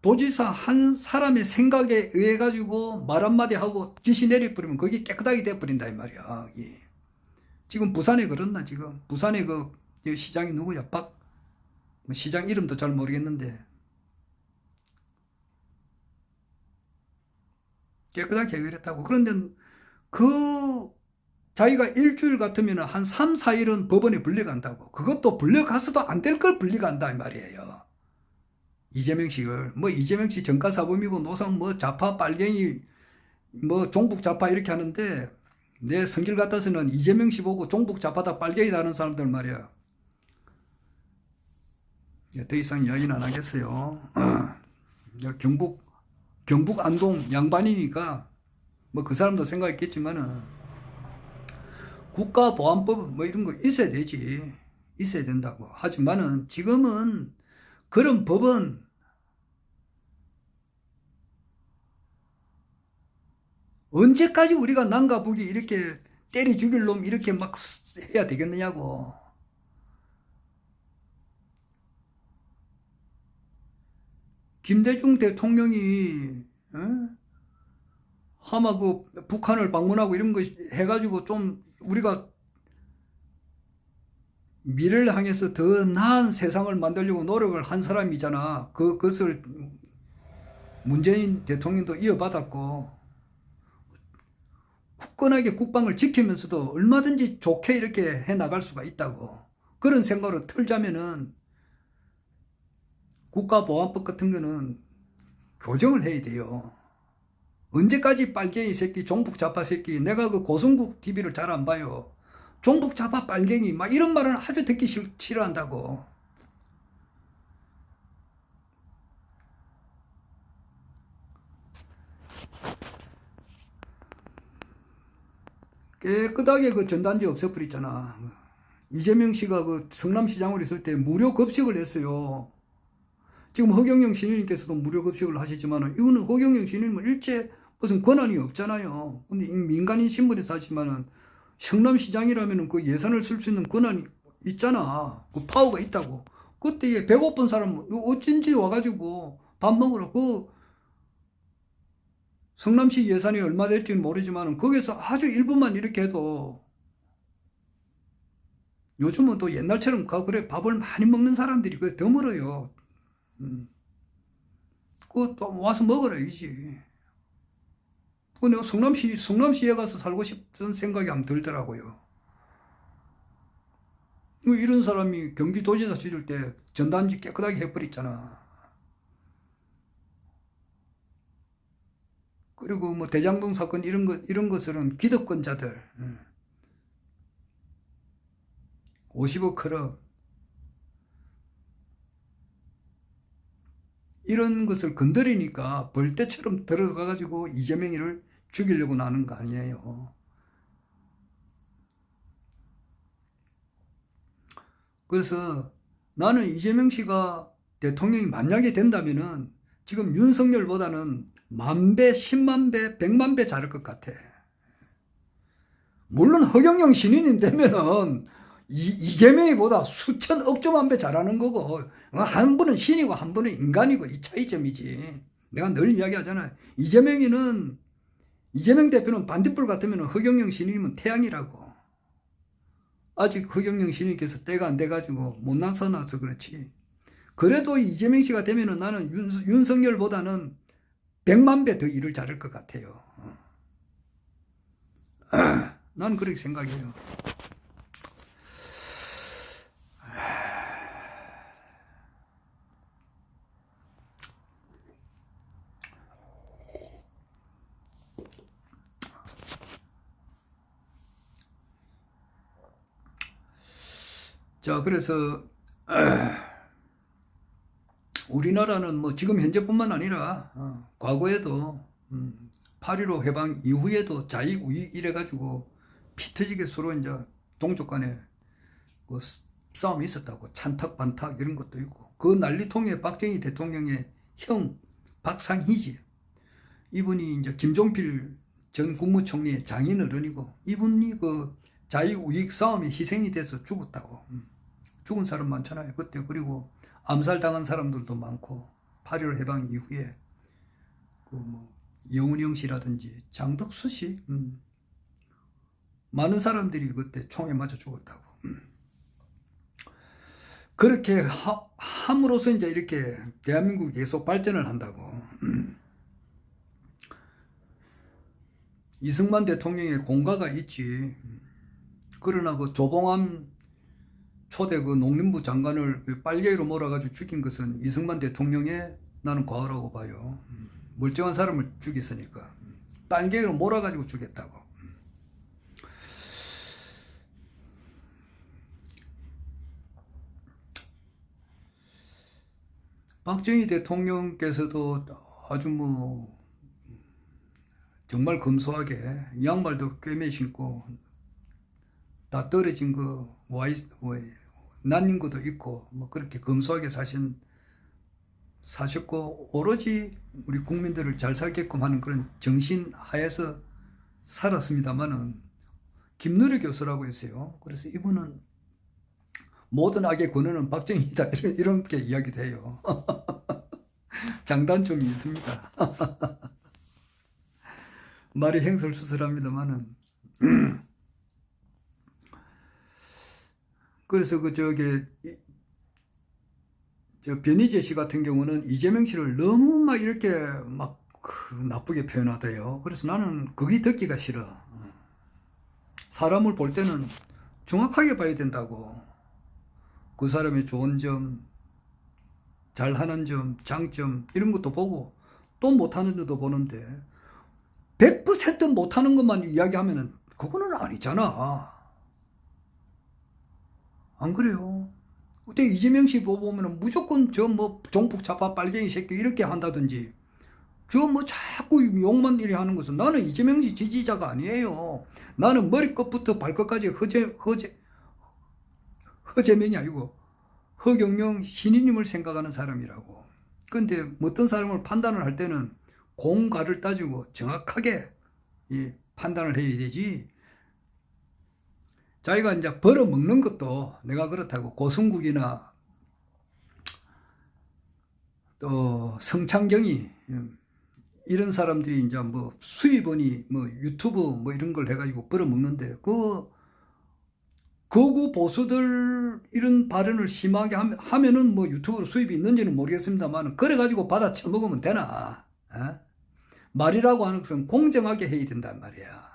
도지사 한 사람의 생각에 의해 가지고 말 한마디 하고 지시 내려버리면 거기 깨끗하게 돼버린다 이 말이야. 예. 지금 부산에 그렇나? 지금 부산에 시장이 누구야? 시장 이름도 잘 모르겠는데 깨끗하게 해결했다고. 그런데 자기가 일주일 같으면 한 3, 4일은 법원에 불려간다고. 그것도 불려가서도 안 될 걸 불려간다 이 말이에요. 이재명 씨를 이재명 씨 정가사범이고 노상 좌파 빨갱이 종북 좌파 이렇게 하는데 내 성질 같아서는 이재명 씨 보고 종북 좌파다 빨갱이다 하는 사람들 말이야. 더 이상 이야기는 안 하겠어요. 경북 안동 양반이니까 그 사람도 생각했겠지만은 국가보안법 이런 거 있어야 되지. 있어야 된다고. 하지만은 지금은 그런 법은 언제까지 우리가 남과 북이 이렇게 때려 죽일 놈 이렇게 막 해야 되겠느냐고. 김대중 대통령이 아마 북한을 방문하고 이런 거 해가지고 좀 우리가 미래를 향해서 더 나은 세상을 만들려고 노력을 한 사람이잖아. 그것을 문재인 대통령도 이어받았고 굳건하게 국방을 지키면서도 얼마든지 좋게 이렇게 해나갈 수가 있다고. 그런 생각으로 틀자면은 국가보안법 같은 거는 교정을 해야 돼요. 언제까지 빨갱이 새끼, 종북 좌파 새끼, 내가 그 고성국 TV를 잘 안 봐요. 종북 좌파 빨갱이, 막 이런 말은 아주 듣기 싫어한다고. 깨끗하게 그 전단지 없애버렸잖아. 이재명 씨가 그 성남시장으로 있을 때 무료 급식을 했어요. 지금 허경영 신인님께서도 무료 급식을 하시지만, 이거는 허경영 신인님은 일체 무슨 권한이 없잖아요. 근데 민간인 신분에 사시면은 성남시장이라면 그 예산을 쓸 수 있는 권한이 있잖아. 그 파워가 있다고. 그때 배고픈 사람 어쩐지 와가지고 밥 먹으러, 그 성남시 예산이 얼마 될지는 모르지만 거기서 아주 일부만 이렇게 해도, 요즘은 또 옛날처럼 그래 밥을 많이 먹는 사람들이 그 드물어요. 그거 또 와서 먹으라 이지. 그 내가 성남시에 가서 살고 싶은 생각이 안 들더라고요. 이런 사람이 경기도지사 시절 때 전단지 깨끗하게 해버렸잖아. 그리고 뭐 대장동 사건 이런 것들은 기득권자들 50억 클럽 이런 것을 건드리니까 벌떼처럼 들어가가지고 이재명이를 죽이려고 나는 거 아니에요. 그래서 나는 이재명 씨가 대통령이 만약에 된다면은 지금 윤석열보다는 10,000배, 100,000배, 100,000배 잘할 것 같아. 물론 허경영 신인이 되면은 이재명이보다 수천 억조만 배 잘하는 거고, 한 분은 신이고 한 분은 인간이고 이 차이점이지. 내가 늘 이야기하잖아요. 이재명 대표는 반딧불 같으면 허경영 신인이면 태양이라고. 아직 허경영 신인께서 때가 안 돼가지고 못 나서나서 그렇지. 그래도 이재명 씨가 되면은 나는 윤석열보다는 100,000배 더 일을 잘할 것 같아요. 난 그렇게 생각해요. 자, 그래서 우리나라는 뭐 지금 현재뿐만 아니라 과거에도 8.15 해방 이후에도 자익 우익 이래가지고 피 터지게 서로 이제 동족 간에 그 싸움이 있었다고. 찬탁 반탁 이런 것도 있고. 그 난리통에 박정희 대통령의 형 박상희지. 이분이 이제 김종필 전 국무총리의 장인어른이고, 이분이 그 자익 우익 싸움에 희생이 돼서 죽었다고. 죽은 사람 많잖아요 그때. 그리고 암살당한 사람들도 많고, 8.15 해방 이후에 그 뭐 영운영 씨라든지 장덕수 씨 많은 사람들이 그때 총에 맞아 죽었다고. 그렇게 함으로써 이제 이렇게 대한민국이 계속 발전을 한다고. 이승만 대통령의 공가가 있지. 그러나 그 조봉암 초대 그 농림부 장관을 빨갱이로 몰아가지고 죽인 것은 이승만 대통령의 나는 과오라고 봐요. 멀쩡한 사람을 죽였으니까. 빨갱이로 몰아가지고 죽였다고. 박정희 대통령께서도 아주 뭐 정말 검소하게 양말도 꿰매 신고 다 떨어진 거 난린 것도 있고 뭐 그렇게 검소하게 사셨고, 오로지 우리 국민들을 잘 살게끔 하는 그런 정신 하에서 살았습니다만은, 김누리 교수라고 했어요. 그래서 이분은 모든 악의 근원은 박정희다 이렇게 이야기도 해요. 장단점이 있습니다. 말이 행설수설합니다만은. 그래서 변희재 씨 같은 경우는 이재명 씨를 너무 막 이렇게 막 나쁘게 표현하대요. 그래서 나는 그게 듣기가 싫어. 사람을 볼 때는 정확하게 봐야 된다고. 그 사람의 좋은 점, 잘하는 점, 장점 이런 것도 보고 또 못하는 점도 보는데, 100% 못하는 것만 이야기하면은 그거는 아니잖아. 안 그래요? 그때 이재명 씨 보면은 무조건 저 뭐 종북 좌파 빨갱이 새끼 이렇게 한다든지 저 뭐 자꾸 욕만 이래 하는 것은 나는 이재명 씨 지지자가 아니에요. 나는 머리끝부터 발끝까지 허재명이 아니고 허경영 신인님을 생각하는 사람이라고. 근데 어떤 사람을 판단을 할 때는 공과를 따지고 정확하게 판단을 해야 되지. 자기가 이제 벌어먹는 것도 내가 그렇다고 고승국이나 또 성창경이 이런 사람들이 이제 뭐 수입원이 뭐 유튜브 뭐 이런 걸 해가지고 벌어먹는데 거구 보수들 이런 발언을 심하게 하면은 뭐 유튜브로 수입이 있는지는 모르겠습니다만 그래가지고 받아 처먹으면 되나? 에? 말이라고 하는 것은 공정하게 해야 된단 말이야.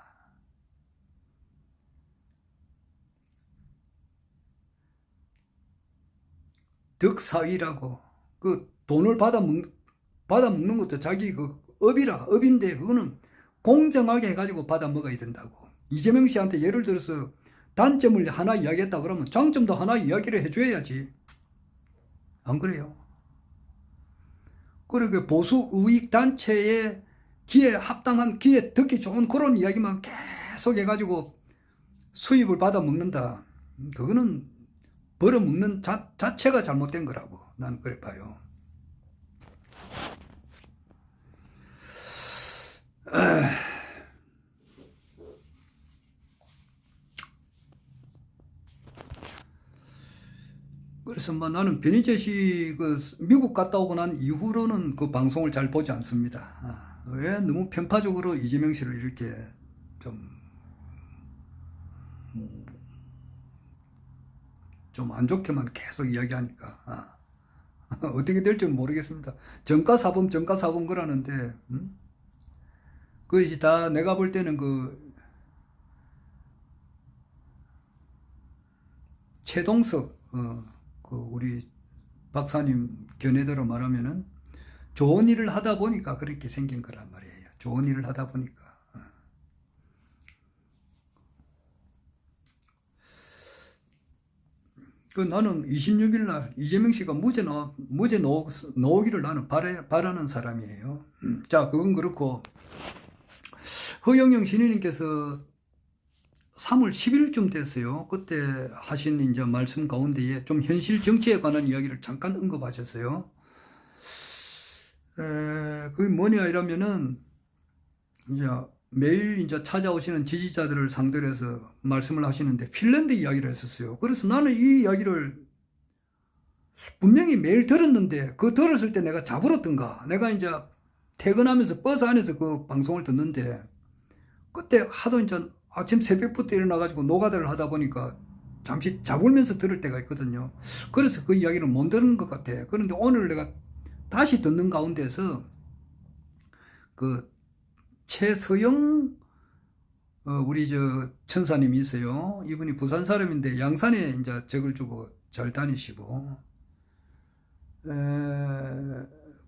덕사위라고 그 돈을 받아 먹는 것도 자기 그 업인데 그거는 공정하게 해가지고 받아 먹어야 된다고. 이재명 씨한테 예를 들어서 단점을 하나 이야기했다 그러면 장점도 하나 이야기를 해줘야지. 안 그래요? 그리고 보수 우익 단체의 기에 합당한 기에 듣기 좋은 그런 이야기만 계속 해가지고 수입을 받아 먹는다. 그거는 벌어먹는 자체가 잘못된 거라고 나는 그래 봐요. 그래서 뭐 나는 변희재 씨 그 미국 갔다 오고 난 이후로는 그 방송을 잘 보지 않습니다. 왜 너무 편파적으로 이재명 씨를 이렇게 좀 안 좋게만 계속 이야기하니까 어떻게 될지 모르겠습니다. 정가사범 그러는데 그것이 다 내가 볼 때는 그 최동석 그 우리 박사님 견해대로 말하면은 좋은 일을 하다 보니까 그렇게 생긴 거란 말이에요. 좋은 일을 하다 보니까. 그 나는 26일 날 이재명 씨가 무죄 나오기를 나는 바라는 사람이에요. 자, 그건 그렇고 허경영 신인님께서 3월 10일쯤 됐어요. 그때 하신 이제 말씀 가운데에 좀 현실 정치에 관한 이야기를 잠깐 언급하셨어요. 그게 뭐냐 이러면은 이제 매일 이제 찾아오시는 지지자들을 상대로 해서 말씀을 하시는데 핀란드 이야기를 했었어요. 그래서 나는 이 이야기를 분명히 매일 들었는데 그 들었을 때 내가 자부렀던가. 내가 이제 퇴근하면서 버스 안에서 그 방송을 듣는데 그때 하도 이제 아침 새벽부터 일어나가지고 노가다를 하다 보니까 잠시 자불면서 들을 때가 있거든요. 그래서 그 이야기를 못 들은 것 같아. 그런데 오늘 내가 다시 듣는 가운데서 그 최서영 우리 저 천사님이 있어요. 이분이 부산 사람인데 양산에 이제 적을 주고 잘 다니시고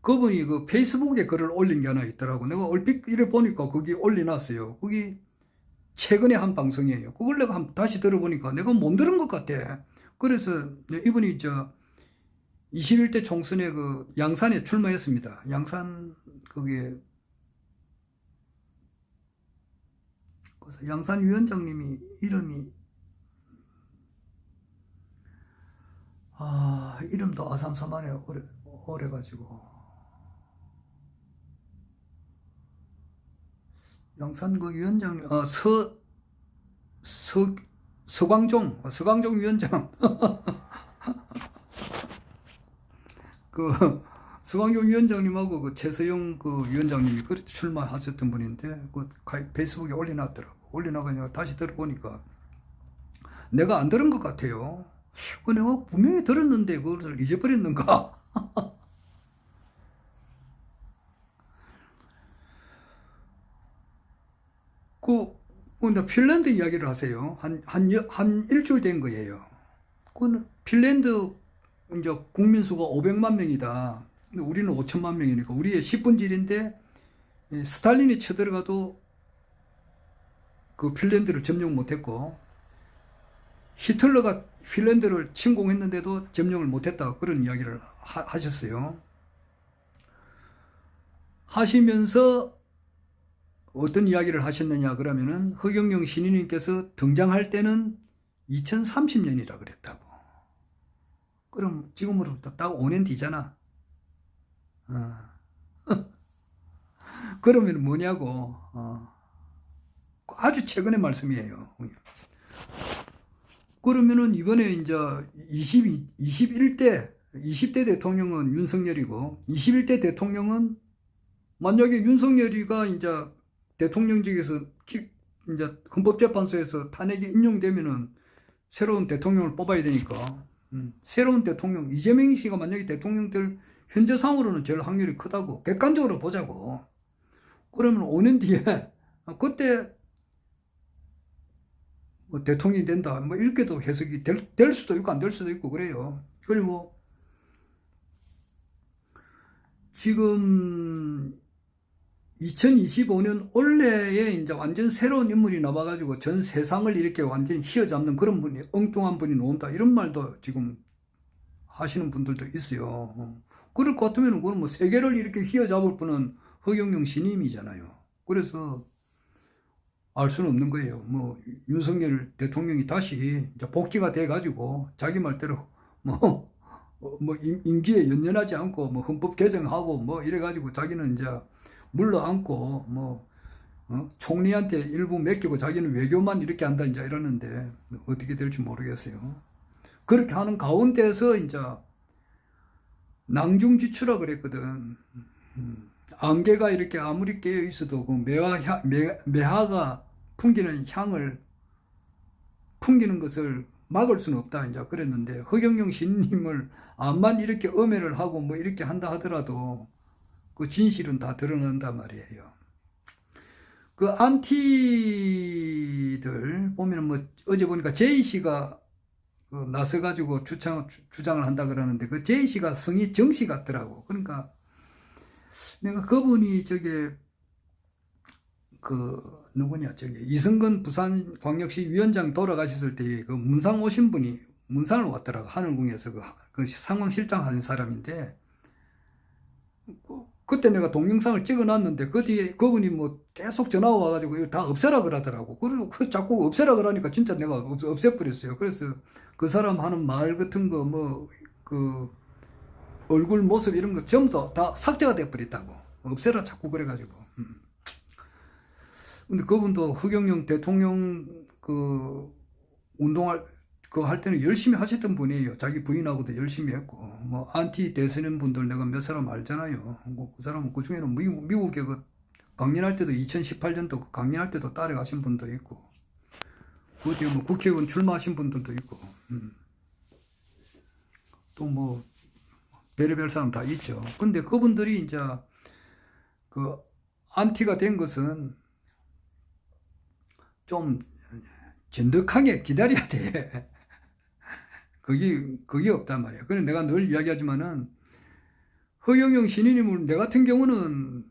그분이 그 페이스북에 글을 올린 게 하나 있더라고. 내가 얼핏 이래 보니까 거기 올려놨어요. 거기 최근에 한 방송이에요. 그걸 내가 다시 들어보니까 내가 못 들은 것 같아. 그래서 이분이 저 21대 총선에 그 양산에 출마했습니다. 양산 거기에 그래서 양산 위원장님이 이름이 이름도 아삼삼하네. 오래가지고 양산 그 위원장님 서광종 위원장 그 서광종 위원장님하고 그 최서영 그 위원장님이 그렇게 출마하셨던 분인데 그 페이스북에 올려놨더라고. 올려놔가지고 다시 들어보니까 내가 안 들은 것 같아요. 그 내가 분명히 들었는데 그걸 잊어버렸는가? 근데 핀란드 이야기를 하세요. 한 일주일 된 거예요. 그건 핀란드 이제 국민 수가 500만 명이다. 우리는 5천만 명이니까 우리의 10분질인데 스탈린이 쳐들어가도 그 핀란드를 점령 못했고, 히틀러가 핀란드를 침공했는데도 점령을 못했다, 그런 이야기를 하셨어요. 하시면서 어떤 이야기를 하셨느냐 그러면은, 허경영 신인님께서 등장할 때는 2030년이라 그랬다고. 그럼 지금으로부터 딱 5년 뒤잖아. 그러면 뭐냐고. 아주 최근의 말씀이에요. 그러면은 이번에 이제 20대 대통령은 윤석열이고, 21대 대통령은, 만약에 윤석열이가 이제 대통령직에서 이제 헌법재판소에서 탄핵이 인용되면은 새로운 대통령을 뽑아야 되니까, 새로운 대통령, 이재명 씨가 만약에 대통령 될 현재 상으로는 제일 확률이 크다고. 객관적으로 보자고. 그러면 5년 뒤에, 그때 뭐 대통령이 된다, 뭐 이렇게도 해석이 될 수도 있고 안 될 수도 있고 그래요. 그리고 지금 2025년 올해에 이제 완전 새로운 인물이 나와가지고 전 세상을 이렇게 완전히 휘어잡는 그런 분이, 엉뚱한 분이 나온다, 이런 말도 지금 하시는 분들도 있어요. 그럴 것 같으면 그건 뭐 세계를 이렇게 휘어잡을 분은 허경영 신임이잖아요. 그래서 알 수는 없는 거예요. 뭐 윤석열 대통령이 다시 이제 복귀가 돼가지고 자기 말대로 뭐 임기에 연연하지 않고 뭐 헌법 개정하고 뭐 이래가지고 자기는 이제 물러앉고 뭐 총리한테 일부 맡기고 자기는 외교만 이렇게 한다 이제 이러는데 어떻게 될지 모르겠어요. 그렇게 하는 가운데서 이제 낭중지추라 그랬거든. 안개가 이렇게 아무리 깨어 있어도 그 매화가 풍기는 향을 풍기는 것을 막을 수는 없다 이제 그랬는데, 허경영 신님을 암만 이렇게 엄해를 하고 뭐 이렇게 한다 하더라도 그 진실은 다 드러난단 말이에요. 그 안티들 보면은 뭐 어제 보니까 제이 씨가 나서가지고 주장을 한다 그러는데, 그 제이 씨가 성이 정씨 같더라고. 그러니까 내가 그분이 누구냐, 이승건 부산광역시 위원장 돌아가셨을 때 그 문상 오신 분이 문상을 왔더라고. 하늘궁에서 그 상황실장 하는 사람인데, 그때 내가 동영상을 찍어놨는데 그 뒤에 그분이 뭐 계속 전화 와가지고 이거 다 없애라 그러더라고. 그리고 자꾸 없애라 그러니까 진짜 내가 없애버렸어요. 그래서 그 사람 하는 말 같은 거 그 얼굴 모습 이런 거 전부 다 삭제가 돼버렸다고. 없애라 자꾸 그래가지고. 근데 그분도 허경영 대통령 운동할 할 때는 열심히 하셨던 분이에요. 자기 부인하고도 열심히 했고, 뭐 안티 대세는 분들 내가 몇 사람 알잖아요. 그 사람은 그 중에는 미국에 강연할 때도 2018년도 강연할 때도 따라가신 분도 있고, 그 뒤에 뭐 국회의원 출마하신 분들도 있고, 또 뭐 별의별 사람 다 있죠. 근데 그분들이 이제 그 안티가 된 것은 좀 전득하게 기다려야 돼. 그게 없단 말이야. 그래서 내가 늘 이야기하지만은, 허경영 신인님을 내 같은 경우는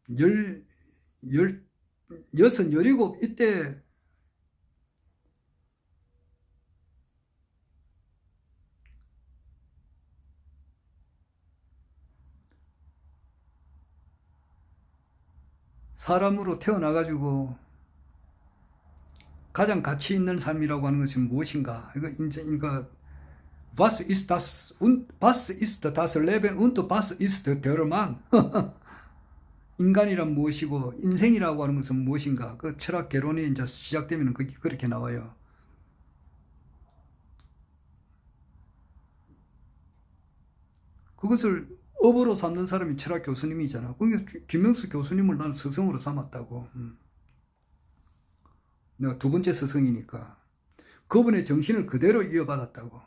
16, 17 이때 사람으로 태어나가지고 가장 가치 있는 삶이라고 하는 것은 무엇인가? Was ist das Leben und was ist der Mann? 인간이란 무엇이고 인생이라고 하는 것은 무엇인가? 그 철학 개론이 이제 시작되면 그렇게 나와요. 그것을 업으로 삼는 사람이 철학 교수님이잖아. 그러니까 김명수 교수님을 나는 스승으로 삼았다고. 내가 두 번째 스승이니까. 그분의 정신을 그대로 이어받았다고.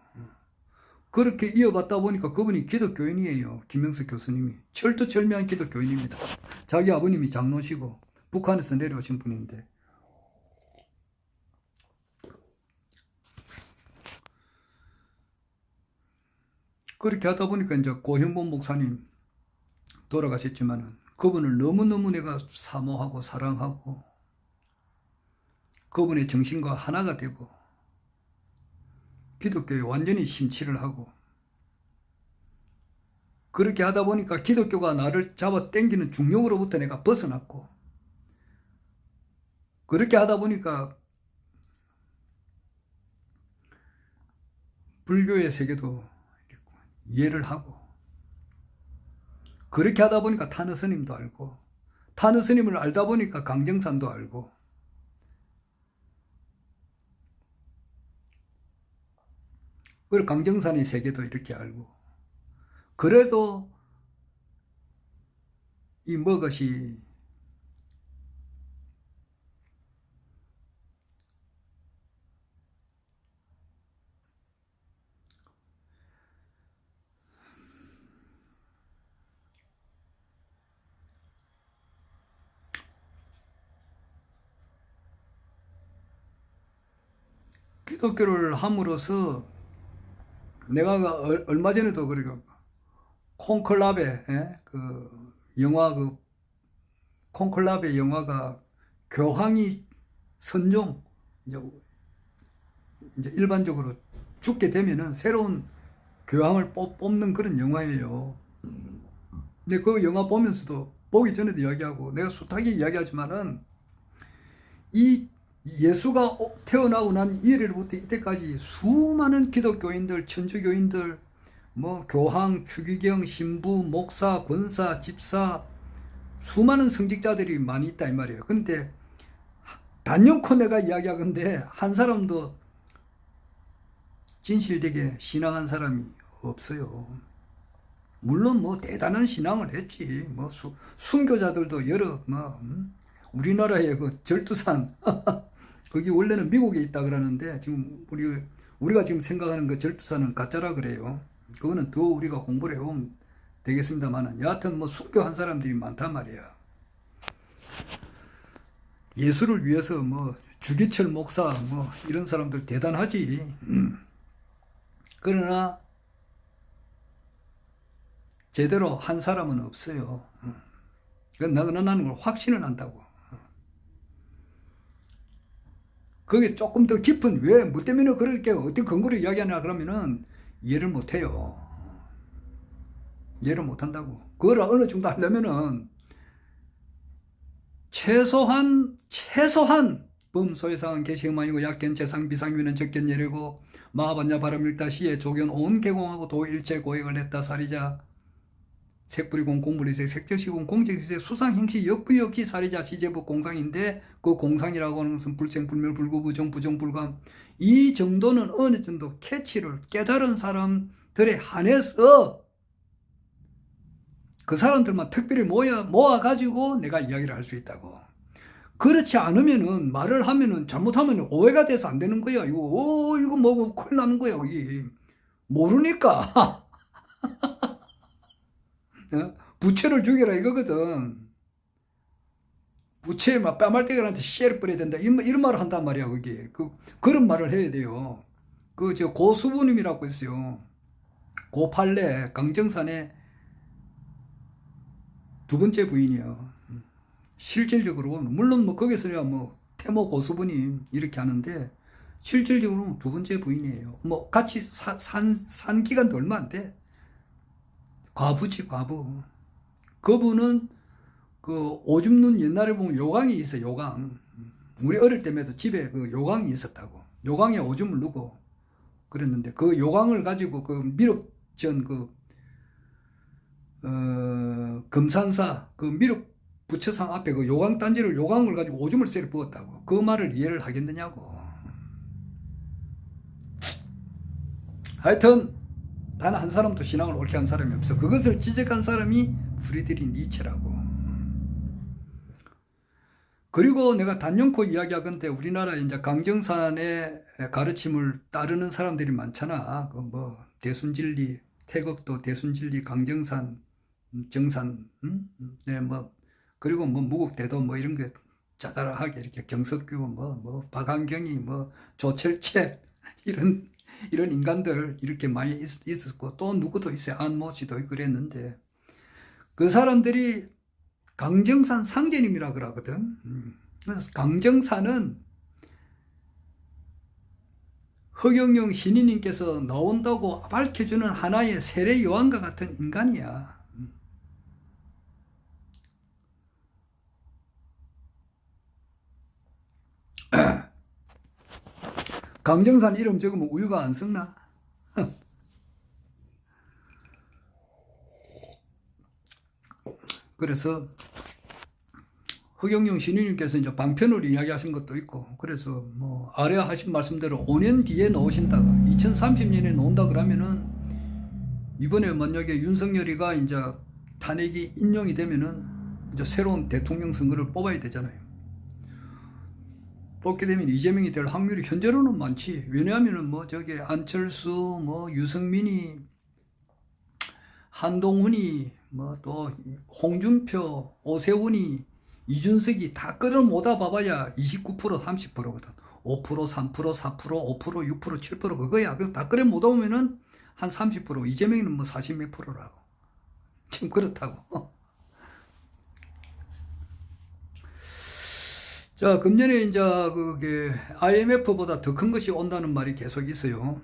그렇게 이어받다 보니까 그분이 기독교인이에요. 김명수 교수님이. 철두철미한 기독교인입니다. 자기 아버님이 장로시고 북한에서 내려오신 분인데. 그렇게 하다 보니까 이제 고현범 목사님 돌아가셨지만은, 그분을 너무너무 내가 사모하고 사랑하고 그분의 정신과 하나가 되고 기독교에 완전히 심취를 하고 그렇게 하다 보니까 기독교가 나를 잡아 당기는 중력으로부터 내가 벗어났고 그렇게 하다 보니까 불교의 세계도 이해를 하고 그렇게 하다 보니까 탄의 스님도 알고 탄의 스님을 알다 보니까 강정산도 알고 그리고 강정산의 세계도 이렇게 알고 그래도 이 뭐것이 기독교를 함으로써 내가 얼마 전에도 그리고 콘클라베 그 영화 그 콘클라베 영화가 교황이 선종 이제 일반적으로 죽게 되면은 새로운 교황을 뽑는 그런 영화예요. 근데 그 영화 보면서도 보기 전에도 이야기하고 내가 숱하게 이야기하지만은 이 예수가 태어나고 난 이래로부터 이때까지 수많은 기독교인들, 천주교인들, 뭐 교황, 추기경, 신부, 목사, 권사, 집사 수많은 성직자들이 많이 있다 이 말이에요. 그런데 단연코 내가 이야기하건데 한 사람도 진실되게 신앙한 사람이 없어요. 물론 뭐 대단한 신앙을 했지. 뭐 순교자들도 여러 우리나라의 그 절두산 거기 원래는 미국에 있다 그러는데 지금 우리가 지금 생각하는 그 절두산은 가짜라 그래요. 그거는 더 우리가 공부를 해보면 되겠습니다만은 여하튼 뭐 순교한 사람들이 많단 말이야. 예수를 위해서 뭐 주기철 목사 뭐 이런 사람들 대단하지. 그러나 제대로 한 사람은 없어요. 나는 걸 확신을 한다고. 그게 조금 더 깊은 왜 뭐 때문에 그렇게 어떤 근거로 이야기하냐 그러면은 이해를 못해요. 이해를 못한다고. 그걸 어느 정도 하려면은 최소한 범소해상은 개시음아니고 약견 재상 비상비는 적견 예례고 마하반야 바람일다 시에 조견 온 개공하고 도일체 고액을 했다 사리자 색불이공 공불이색 색적시공 공적시색 수상행시 역부역시 사리자 시제부 공상인데 그 공상이라고 하는 것은 불생불멸 불구부정 부정불감 이 정도는 어느 정도 캐치를 깨달은 사람들에 한해서 그 사람들만 특별히 모아가지고 내가 이야기를 할 수 있다고. 그렇지 않으면은 말을 하면은 잘못하면 오해가 돼서 안 되는 거야. 이거 뭐 큰일 나는 거야. 여기 모르니까. 부채를 죽여라 이거거든. 부채에 막 뺨알대기한테 씨를 뿌려야 된다. 이런 말을 한단 말이야. 거기 그런 말을 해야 돼요. 저 고수부님이라고 있어요. 고팔레 강정산의 두 번째 부인이요. 실질적으로 물론 뭐 거기서야 뭐 태모 고수부님 이렇게 하는데 실질적으로 두 번째 부인이에요. 뭐 같이 산 기간도 얼마 안 돼. 과부지 과부. 그분은 그 오줌 눈 옛날에 보면 요강이 있어. 요강. 우리 어릴 때에도 집에 그 요강이 있었다고. 요강에 오줌을 누고 그랬는데 그 요강을 가지고 그 미륵전 금산사 그 미륵 부처상 앞에 그 요강 단지를 요강을 가지고 오줌을 쎄려 부었다고. 그 말을 이해를 하겠느냐고. 하여튼 단 한 사람도 신앙을 옳게 한 사람이 없어. 그것을 지적한 사람이 프리드리 니체라고. 그리고 내가 단연코 이야기하건대 우리나라 이제 강정산의 가르침을 따르는 사람들이 많잖아. 그 뭐 대순진리, 태극도 대순진리, 강정산, 정산, 네, 뭐 그리고 뭐 무국대도 뭐 이런 게 짜잘하게 이렇게 경석규, 뭐 박한경이, 뭐 조철채 이런 인간들 이렇게 많이 있었고 또 누구도 있어요. 안모 씨도 그랬는데 그 사람들이 강정산 상제님이라 그러거든. 그래서 강정산은 허경영 신인님께서 나온다고 밝혀주는 하나의 세례 요한과 같은 인간이야. 강정산 이름 적으면 우유가 안 썩나? 그래서 허경영 신인님께서 이제 방편으로 이야기하신 것도 있고, 그래서 뭐 아래 하신 말씀대로 5년 뒤에 나오신다가 2030년에 나온다 그러면은, 이번에 만약에 윤석열이가 이제 탄핵이 인용이 되면은 이제 새로운 대통령 선거를 뽑아야 되잖아요. 뽑게 되면 이재명이 될 확률이 현재로는 많지. 왜냐하면은 뭐 저기 안철수, 뭐 유승민이, 한동훈이, 뭐 또 홍준표, 오세훈이, 이준석이 다 끌어모아 봐봐야 29%, 30%거든. 5%, 3%, 4%, 5%, 6%, 7% 그거야. 그래서 다 끌어모아 보면은 한 30%, 이재명이는 뭐 40몇 %라고. 지금 그렇다고. 자, 금년에 이제 그게 IMF보다 더 큰 것이 온다는 말이 계속 있어요.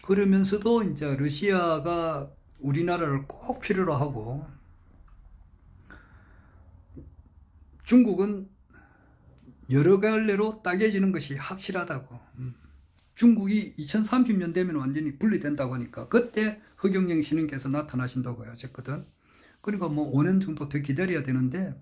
그러면서도 이제 러시아가 우리나라를 꼭 필요로 하고, 중국은 여러 갈래로 따개지는 것이 확실하다고. 중국이 2030년 되면 완전히 분리된다고 하니까 그때 허경영 신인께서 나타나신다고 하셨거든. 그러니까 뭐 5년 정도 더 기다려야 되는데,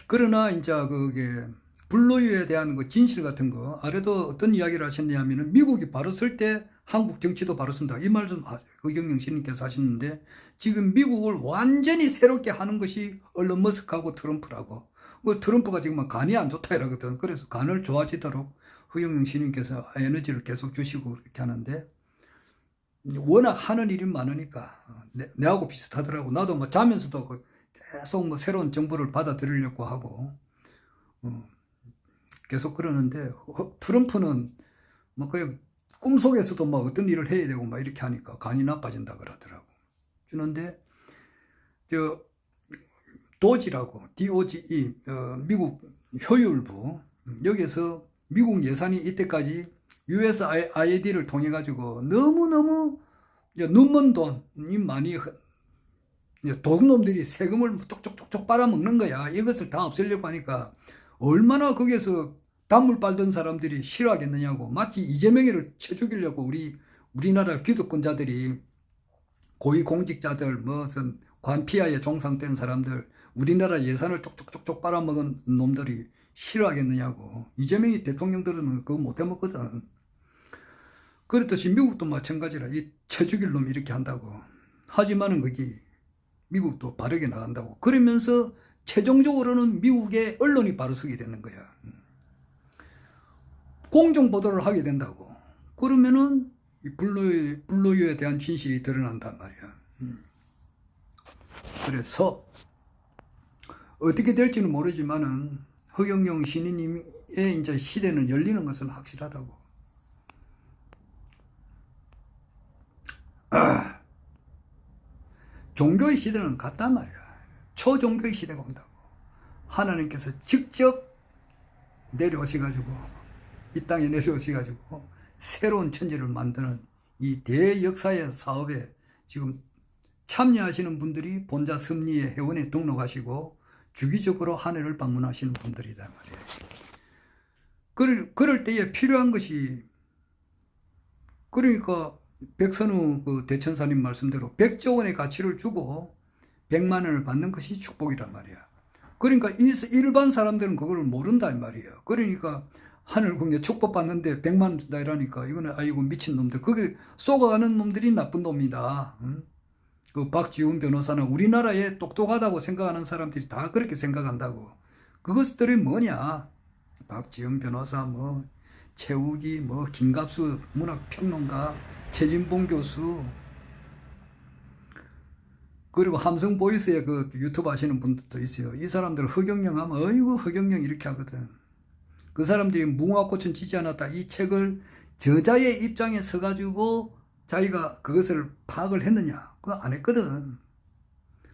그러나 이제 그게 불로유에 대한 그 진실 같은 거, 아래도 어떤 이야기를 하셨냐면은 미국이 바로 설 때 한국 정치도 바로 쓴다. 이 말 좀 허경영 신님께서 하셨는데, 지금 미국을 완전히 새롭게 하는 것이 얼른 머스크하고 트럼프라고. 그 트럼프가 지금 간이 안 좋다 이러거든. 그래서 간을 좋아지도록 허경영 신님께서 에너지를 계속 주시고 그렇게 하는데, 워낙 하는 일이 많으니까 내하고 비슷하더라고. 나도 뭐 자면서도 계속 뭐 새로운 정보를 받아들이려고 하고 계속 그러는데, 트럼프는 뭐 거의 꿈속에서도 뭐 어떤 일을 해야 되고 막 이렇게 하니까 간이 나빠진다 그러더라고. 그런데 저 도지라고, DOGE, 미국 효율부, 여기서 미국 예산이 이때까지 USAID를 통해 가지고 너무너무 눈먼 돈이 많이, 도둑놈들이 세금을 쪽쪽쪽쪽 빨아먹는 거야. 이것을 다 없애려고 하니까 얼마나 거기에서 단물 빨던 사람들이 싫어하겠느냐고. 마치 이재명이를 쳐 죽이려고 우리나라 기득권자들이, 고위공직자들, 무슨 관피아에 종상된 사람들, 우리나라 예산을 쪽쪽쪽쪽 빨아먹은 놈들이 싫어하겠느냐고. 이재명이 대통령들은 그거 못 해먹거든. 그렇듯이 미국도 마찬가지라. 이 쳐 죽일 놈 이렇게 한다고. 하지만은 거기 미국도 바르게 나간다고. 그러면서 최종적으로는 미국의 언론이 바로 서게 되는 거야. 공정보도를 하게 된다고. 그러면은 이 불로유에 대한 진실이 드러난단 말이야. 그래서 어떻게 될지는 모르지만은 허경영 신인님의 이제 시대는 열리는 것은 확실하다고. 종교의 시대는 갔단 말이야. 초종교의 시대가 온다고. 하나님께서 직접 내려오셔가지고, 이 땅에 내려오셔가지고 새로운 천지를 만드는 이 대역사의 사업에 지금 참여하시는 분들이 본자 섭리의 회원에 등록하시고 주기적으로 하늘을 방문하시는 분들이다 말이에요. 그럴 때에 필요한 것이, 그러니까 백선우 그 대천사님 말씀대로 100조 원의 가치를 주고 100만 원을 받는 것이 축복이란 말이야. 그러니까 일반 사람들은 그걸 모른단 말이에요. 그러니까 하늘 공에 축복 받는데 100만 원 준다 이러니까 이거는 아이고 미친 놈들, 그게 쏘가가는 놈들이 나쁜 놈이다. 그 박지훈 변호사는 우리나라에 똑똑하다고 생각하는 사람들이 다 그렇게 생각한다고. 그것들이 뭐냐? 박지훈 변호사, 뭐 최욱이, 뭐 김갑수 문학평론가, 최진봉 교수, 그리고 함성보이스에 그 유튜브 하시는 분들도 있어요. 이 사람들 허경영 하면 어이구 허경영 이렇게 하거든. 그 사람들이 무궁화꽃은 지지 않았다, 이 책을 저자의 입장에 서가지고 자기가 그것을 파악을 했느냐? 그거 안 했거든.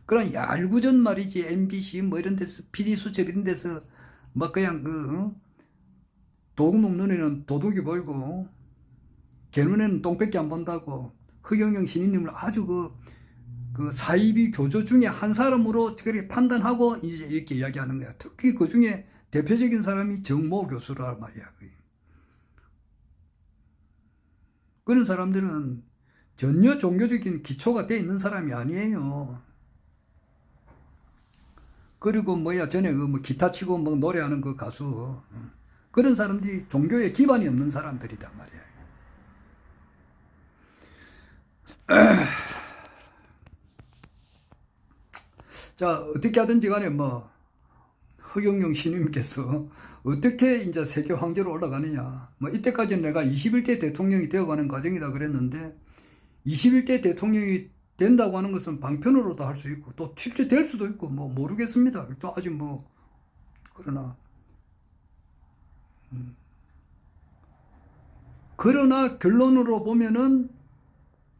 그런 얄구전 말이지. MBC 뭐 이런 데서 PD 수첩 이런 데서 막 그냥 도둑 눈에는 도둑이 보이고 개 눈에는 똥밖에 안 본다고 허경영 신인님을 아주 그 사이비 교조 중에 한 사람으로 그렇게 판단하고 이제 이렇게 이야기하는 거야. 특히 그 중에 대표적인 사람이 정모 교수란 말이야. 그런 사람들은 전혀 종교적인 기초가 돼 있는 사람이 아니에요. 그리고 전에 뭐 기타 치고 뭐 노래하는 그 가수 그런 사람들이 종교에 기반이 없는 사람들이단 말이야. 자, 어떻게 하든지 간에 뭐 허경영 신임께서 어떻게 이제 세계 황제로 올라가느냐. 뭐 이때까지는 내가 21대 대통령이 되어가는 과정이다 그랬는데 21대 대통령이 된다고 하는 것은 방편으로도 할 수 있고 또 실제 될 수도 있고 뭐 모르겠습니다. 또 아직 뭐 그러나 결론으로 보면은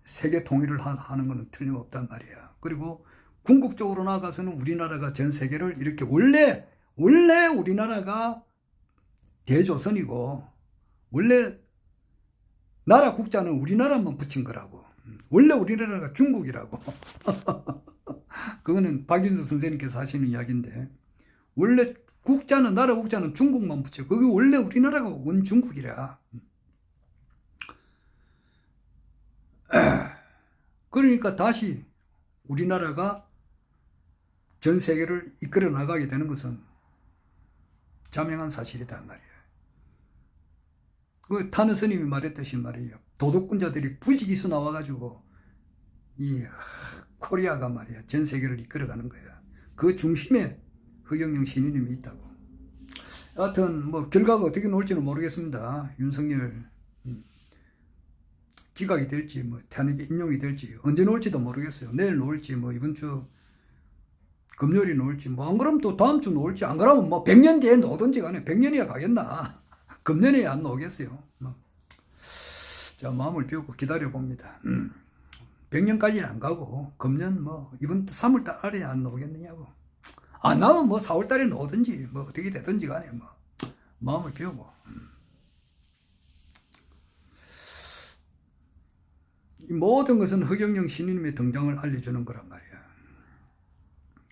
세계 통일을 하는 것은 틀림없단 말이야. 그리고 궁극적으로 나아가서는 우리나라가 전 세계를 이렇게 원래 우리나라가 대조선이고 원래 나라 국자는 우리나라만 붙인 거라고. 원래 우리나라가 중국이라고. 그거는 박윤수 선생님께서 하시는 이야기인데 원래 나라 국자는 중국만 붙여. 그게 원래 우리나라가 원중국이라. 그러니까 다시 우리나라가 전 세계를 이끌어 나가게 되는 것은 자명한 사실이다 말이에요. 그 타느 스님이 말했듯이 말이에요. 도둑꾼자들이 부지기수 나와가지고 이 코리아가 말이야 전 세계를 이끌어가는 거야. 그 중심에 허경영 신인님이 있다고. 여하튼 뭐 결과가 어떻게 나올지는 모르겠습니다. 윤석열 기각이 될지 뭐 탄핵에 인용이 될지 언제 나올지도 모르겠어요. 내일 나올지 뭐 이번 주 금요일이 나올지 뭐 안 그러면 또 다음 주 나올지 안 그러면 뭐 100년 뒤에 나오든지 간에 100년이야 가겠나. 금년에 안 나오겠어요. 자, 마음을 비우고 기다려 봅니다. 100년까지는 안 가고 금년 뭐 이번 3월 달에 안 나오겠느냐고. 안 나오면 뭐 4월 달에 나오든지 뭐 어떻게 되든지 간에 뭐 마음을 비우고. 이 모든 것은 허경영 신인님의 등장을 알려주는 거란 말이야.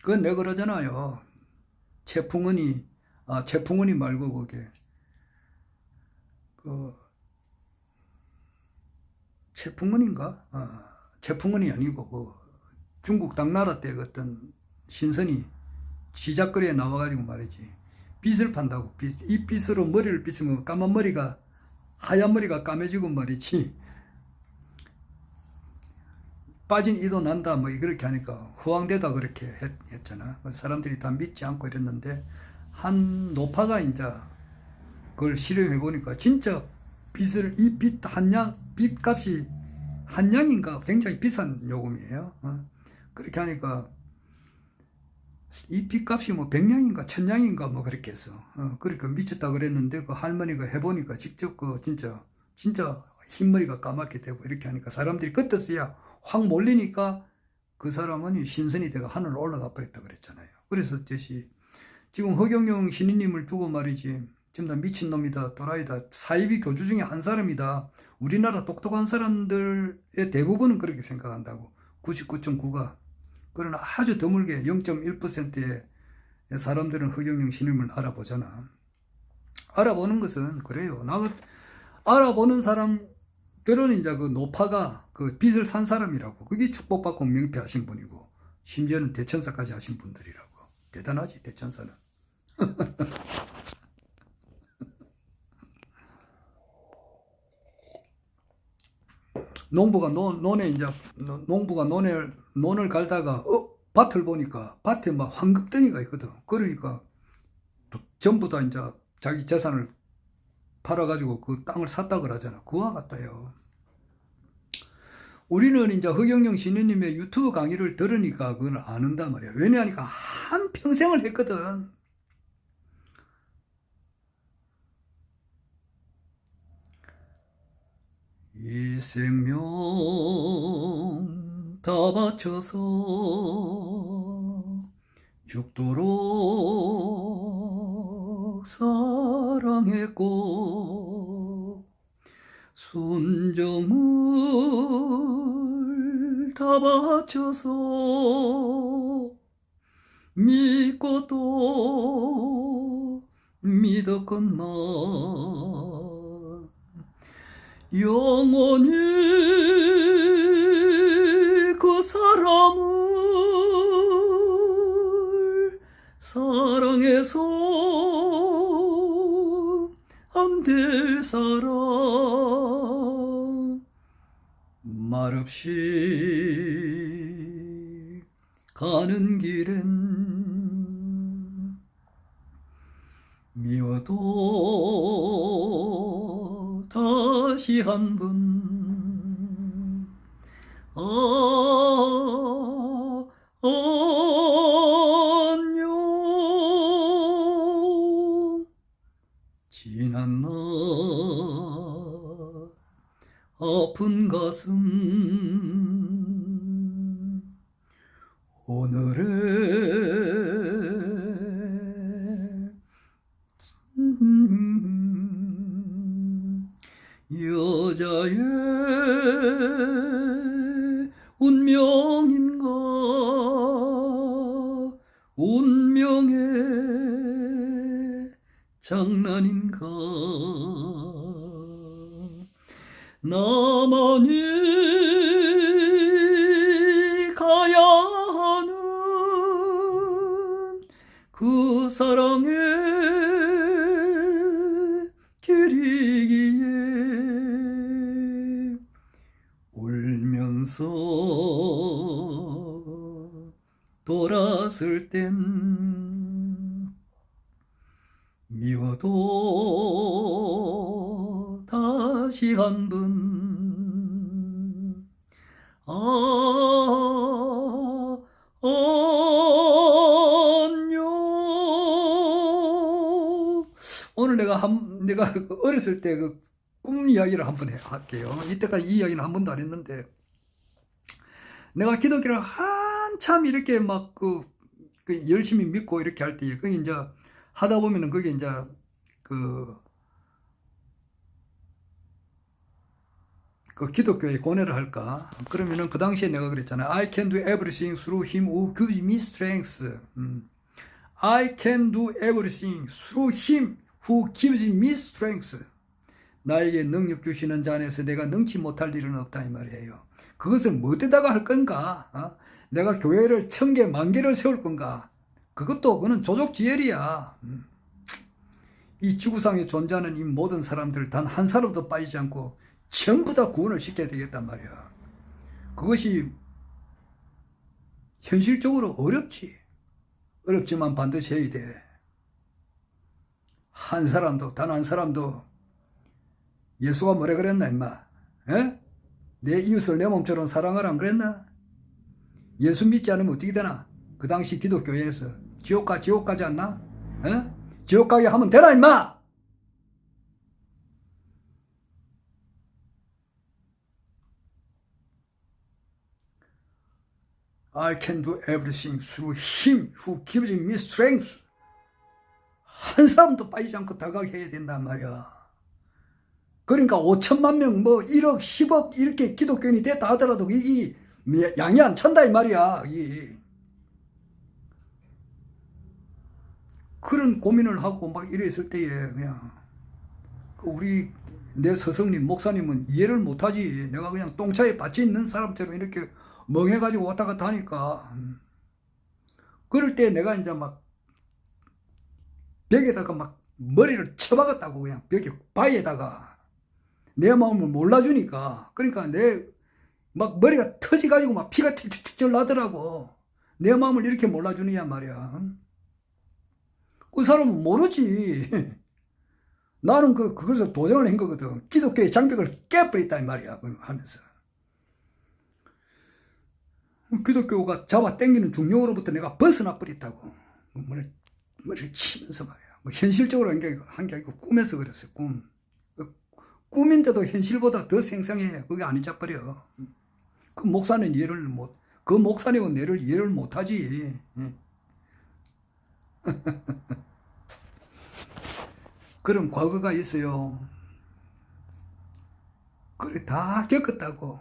그건 내가 그러잖아요. 채풍은이 말고 그게 채풍은인가? 채풍은이 아니고 중국 당나라 때 어떤 신선이 시작거리에 나와가지고 말이지 빗을 판다고. 이 빗으로 머리를 빗으면 하얀 머리가 까매지고 말이지 빠진 이도 난다 뭐 그렇게 하니까 후황되다 그렇게 했잖아. 사람들이 다 믿지 않고 이랬는데 한 노파가 이제 그걸 실험해 보니까 진짜 이 빚값이 한 양인가 굉장히 비싼 요금이에요. 그렇게 하니까 이 빚값이 뭐 100냥인가 1000냥인가 뭐 그렇게 해서 그러니까 미쳤다 그랬는데 그 할머니가 해보니까 직접 진짜 흰머리가 까맣게 되고 이렇게 하니까 사람들이 그때서야 확 몰리니까 그 사람은 신선이 되가 하늘로 올라가 버렸다 그랬잖아요. 그래서 지금 허경영 신인님을 두고 말이지 지금 다 미친놈이다 또라이다 사이비 교주 중에 한 사람이다. 우리나라 똑똑한 사람들의 대부분은 그렇게 생각한다고. 99.9가 그러나 아주 드물게 0.1%의 사람들은 허경영 신임을 알아보잖아. 알아보는 것은 그래요. 알아보는 사람들은 이제 그 노파가 그 빚을 산 사람이라고. 그게 축복받고 명패하신 분이고 심지어는 대천사까지 하신 분들이라고. 대단하지 대천사는. 농부가 논을 갈다가 밭을 보니까 밭에 막 황금덩이가 있거든. 그러니까 전부 다 이제 자기 재산을 팔아가지고 그 땅을 샀다 그러잖아. 그와 같아요. 우리는 이제 허경영 신우님의 유튜브 강의를 들으니까 그걸 아는단 말이야. 왜냐하니까 한 평생을 했거든. 이 생명 다 바쳐서 죽도록 사랑했고 순정을 다 바쳐서 믿고 또 믿었건만 영원히 그 사람을 사랑해서 안 될 사람 말없이 가는 길엔 미워도 다시 한번 안녕. 지난 날 아픈 가슴 오늘의 여자의 운명인가 운명의 장난인가 나만이 가야 하는 그 사랑의 길이기에 울면서 돌았을 땐 미워도 다시 한번 안녕. 오늘 내가 어렸을 때 그 꿈 이야기를 한번 할게요. 이때까지 이 이야기는 한 번도 안 했는데 내가 기독교를 한참 이렇게 막 그 열심히 믿고 이렇게 할 때 그게 이제 하다 보면은 그게 이제 그 기독교에 고뇌를 할까? 그러면은 그 당시에 내가 그랬잖아요. I can do everything through him who gives me strength. I can do everything through him who gives me strength. 나에게 능력 주시는 자 안에서 내가 능치 못할 일은 없다 이 말이에요. 그것을 뭐에다가 할 건가? 내가 교회를 1000개, 10,000개를 세울 건가? 그건 조족지혈이야. 이 지구상에 존재하는 이 모든 사람들 단 한 사람도 빠지지 않고 전부 다 구원을 시켜야 되겠단 말이야. 그것이 현실적으로 어렵지. 어렵지만 반드시 해야 돼. 한 사람도, 단 한 사람도 예수가 뭐라 그랬나 임마? 에? 내 이웃을 내 몸처럼 사랑하라 안 그랬나? 예수 믿지 않으면 어떻게 되나? 그 당시 기독교회에서 지옥 가지 않나? 에? 지옥 가게 하면 되나 임마? I can do everything through him who gives me strength. 한 사람도 빠지지 않고 다가가야 된단 말이야. 그러니까 5천만 명, 뭐 1억, 10억 이렇게 기독교인이 됐다 하더라도 이 양이 안 찬다 이 말이야. 그런 고민을 하고 막 이랬을 때에 그냥 내 스승님 목사님은 이해를 못하지. 내가 그냥 똥차에 받쳐 있는 사람처럼 이렇게 멍해가지고 왔다 갔다 하니까 그럴 때 내가 이제 막 벽에다가 막 머리를 쳐박았다고. 그냥 벽에 바위에다가 내 마음을 몰라주니까. 그러니까 내 막 머리가 터져가지고 막 피가 칠칠칠 나더라고. 내 마음을 이렇게 몰라주느냐 말이야. 그 사람은 모르지. 나는 그것을 도전을 한 거거든. 기독교의 장벽을 깨버렸다 이 말이야. 하면서 기독교가 잡아 당기는 중용으로부터 내가 벗어나 버렸다고. 머리를 치면서 말이야. 뭐 현실적으로 한 게 아니고 꿈에서 그랬어요. 꿈인데도 현실보다 더 생생해. 그게 안 잊어버려. 그 목사님은 내를 이해를 못하지. 그런 과거가 있어요. 그래, 다 겪었다고.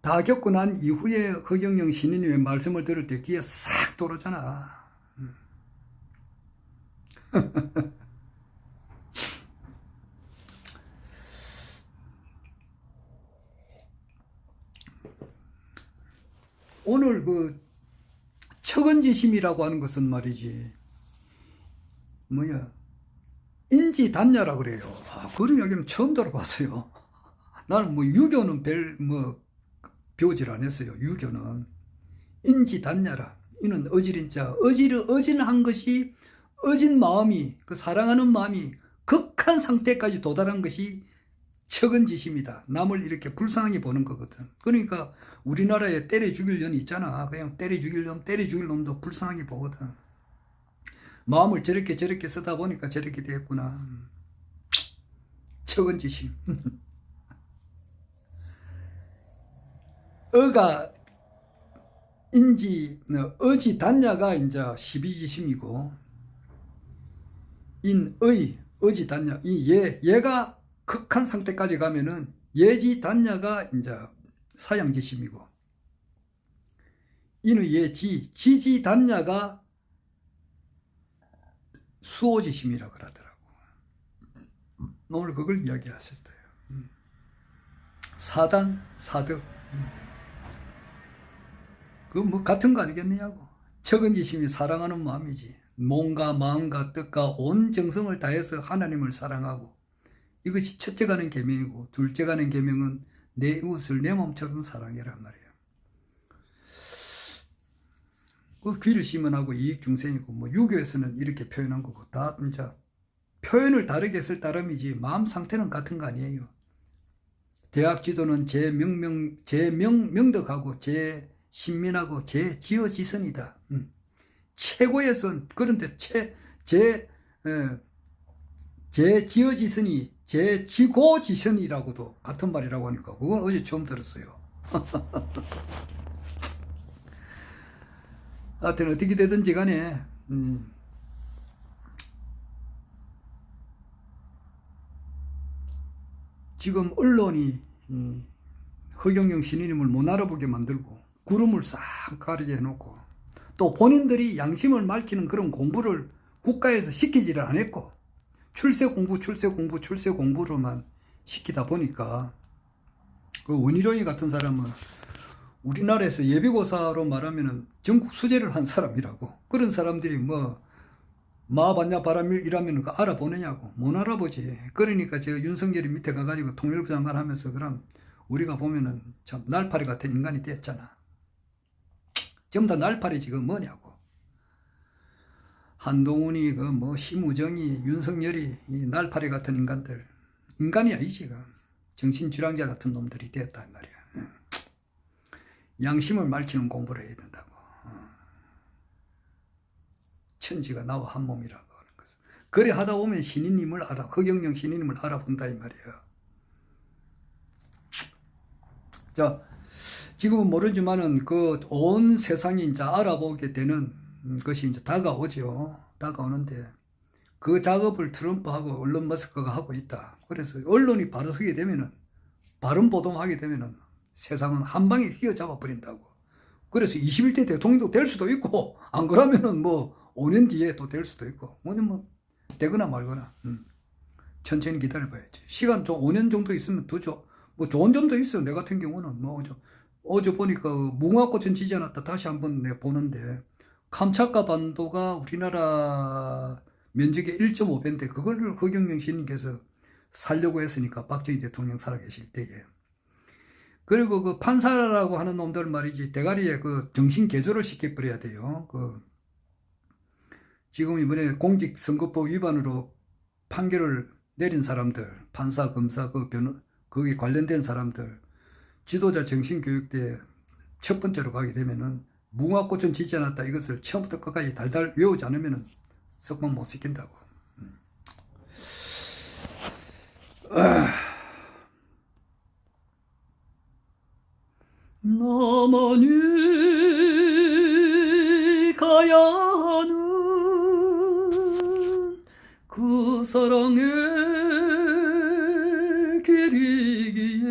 다 겪고 난 이후에 허경영 신인님의 말씀을 들을 때 귀에 싹 돌아오잖아. 오늘 그 척은지심이라고 하는 것은 말이지, 뭐야, 인지단냐라 그래요. 그런 이야기는 처음 들어봤어요. 나는 뭐 유교는 배우질 않았어요. 유교는 인지단냐라. 이는 어지른 자, 어진한 것이, 어진 마음이, 그 사랑하는 마음이 극한 상태까지 도달한 것이 척은지심이다. 남을 이렇게 불쌍하게 보는 거거든. 그러니까 우리나라에 때려 죽일 년 있잖아. 그냥 때려 죽일 놈도 불쌍하게 보거든. 마음을 저렇게 쓰다 보니까 저렇게 됐구나. 척은지심. 어가 어지 단야가 이제 12지심이고, 어지 단야, 얘가 극한 상태까지 가면은 예지 단야가 이제 사양지심이고, 이는 지지 단야가 수호지심이라 그러더라고. 오늘 그걸 이야기하셨어요. 사단, 사득. 그거 뭐 같은 거 아니겠느냐고. 척은지심이 사랑하는 마음이지. 몸과 마음과 뜻과 온 정성을 다해서 하나님을 사랑하고, 이것이 첫째 가는 계명이고, 둘째 가는 계명은 내 이웃을 내 몸처럼 사랑해란 말이에요. 그 귀를 심은하고 이익중생이고, 뭐 유교에서는 이렇게 표현한 거고, 다 이제 표현을 다르게 쓸 따름이지 마음 상태는 같은 거 아니에요. 대학 지도는 제명덕하고 제신민하고 제지어지선이다. 최고의 선. 그런데 제지어지선이 제지고지선이라고도 같은 말이라고 하니까 그건 어제 처음 들었어요. 하여튼 어떻게 되든지 간에 지금 언론이 허경영 신인님을 못 알아보게 만들고 구름을 싹 가리게 해놓고, 또 본인들이 양심을 밝히는 그런 공부를 국가에서 시키지를 않았고, 출세 공부로만 시키다 보니까, 그 원희룡이 같은 사람은 우리나라에서 예비고사로 말하면은 전국 수재를 한 사람이라고. 그런 사람들이 뭐 마봤냐 바람이라면 알아보느냐고. 못 알아보지. 그러니까 제가 윤석열이 밑에 가가지고 통일부 장관 하면서 그럼 우리가 보면은 참 날파리 같은 인간이 됐잖아. 전부 다 날파리 지금 뭐냐고. 한동훈이 그 뭐 심우정이 윤석열이 이 날파리 같은 인간들, 인간이 아니지. 지금 정신질환자 같은 놈들이 됐단 말이야. 양심을 밝히는 공부를 해야 된다고. 천지가 나와 한 몸이라고 하는 것을. 그래 하다 보면 신인님을 허경영 신인님을 알아본다 이 말이야. 자, 지금은 모르지만은 그 온 세상이 이제 알아보게 되는 것이 이제 다가오죠. 다가오는데 그 작업을 트럼프하고 언론 머스크가 하고 있다. 그래서 언론이 바로 서게 되면은, 바른 보도하게 되면은 세상은 한 방에 휘어잡아 버린다고. 그래서 21대 대통령도 될 수도 있고, 안 그러면은 뭐 5년 뒤에 또 될 수도 있고, 뭐 되거나 말거나. 천천히 기다려봐야지. 시간 좀 5년 정도 있으면 더 뭐 좋은 점도 있어요. 내 같은 경우는 뭐 어제 보니까 무궁화꽃은 지지 않았다. 다시 한번 내가 보는데, 캄차카 반도가 우리나라 면적의 1.5배인데 그걸 허경영 씨님께서 살려고 했으니까, 박정희 대통령 살아계실 때에. 그리고 그 판사라고 하는 놈들 말이지, 대가리에 그 정신 개조를 시켜버려야 돼요. 지금 이번에 공직선거법 위반으로 판결을 내린 사람들, 판사, 검사, 거기에 관련된 사람들, 지도자 정신교육대 첫 번째로 가게 되면은 무궁화꽃은 지지 않았다. 이것을 처음부터 끝까지 달달 외우지 않으면은 석방 못 시킨다고. 나만이 가야 길이기에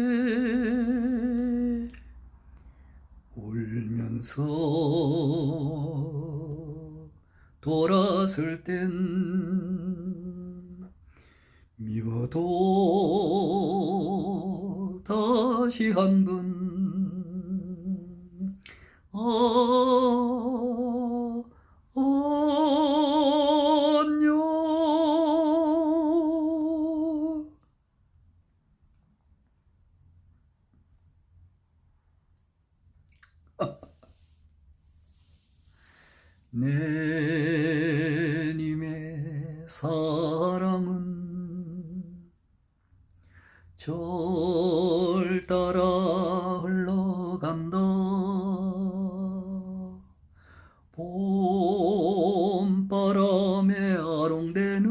울면서 돌았을 땐 미워도 다시 한번 내 님의 사랑은 절 따라 흘러간다. 봄바람에 아롱대는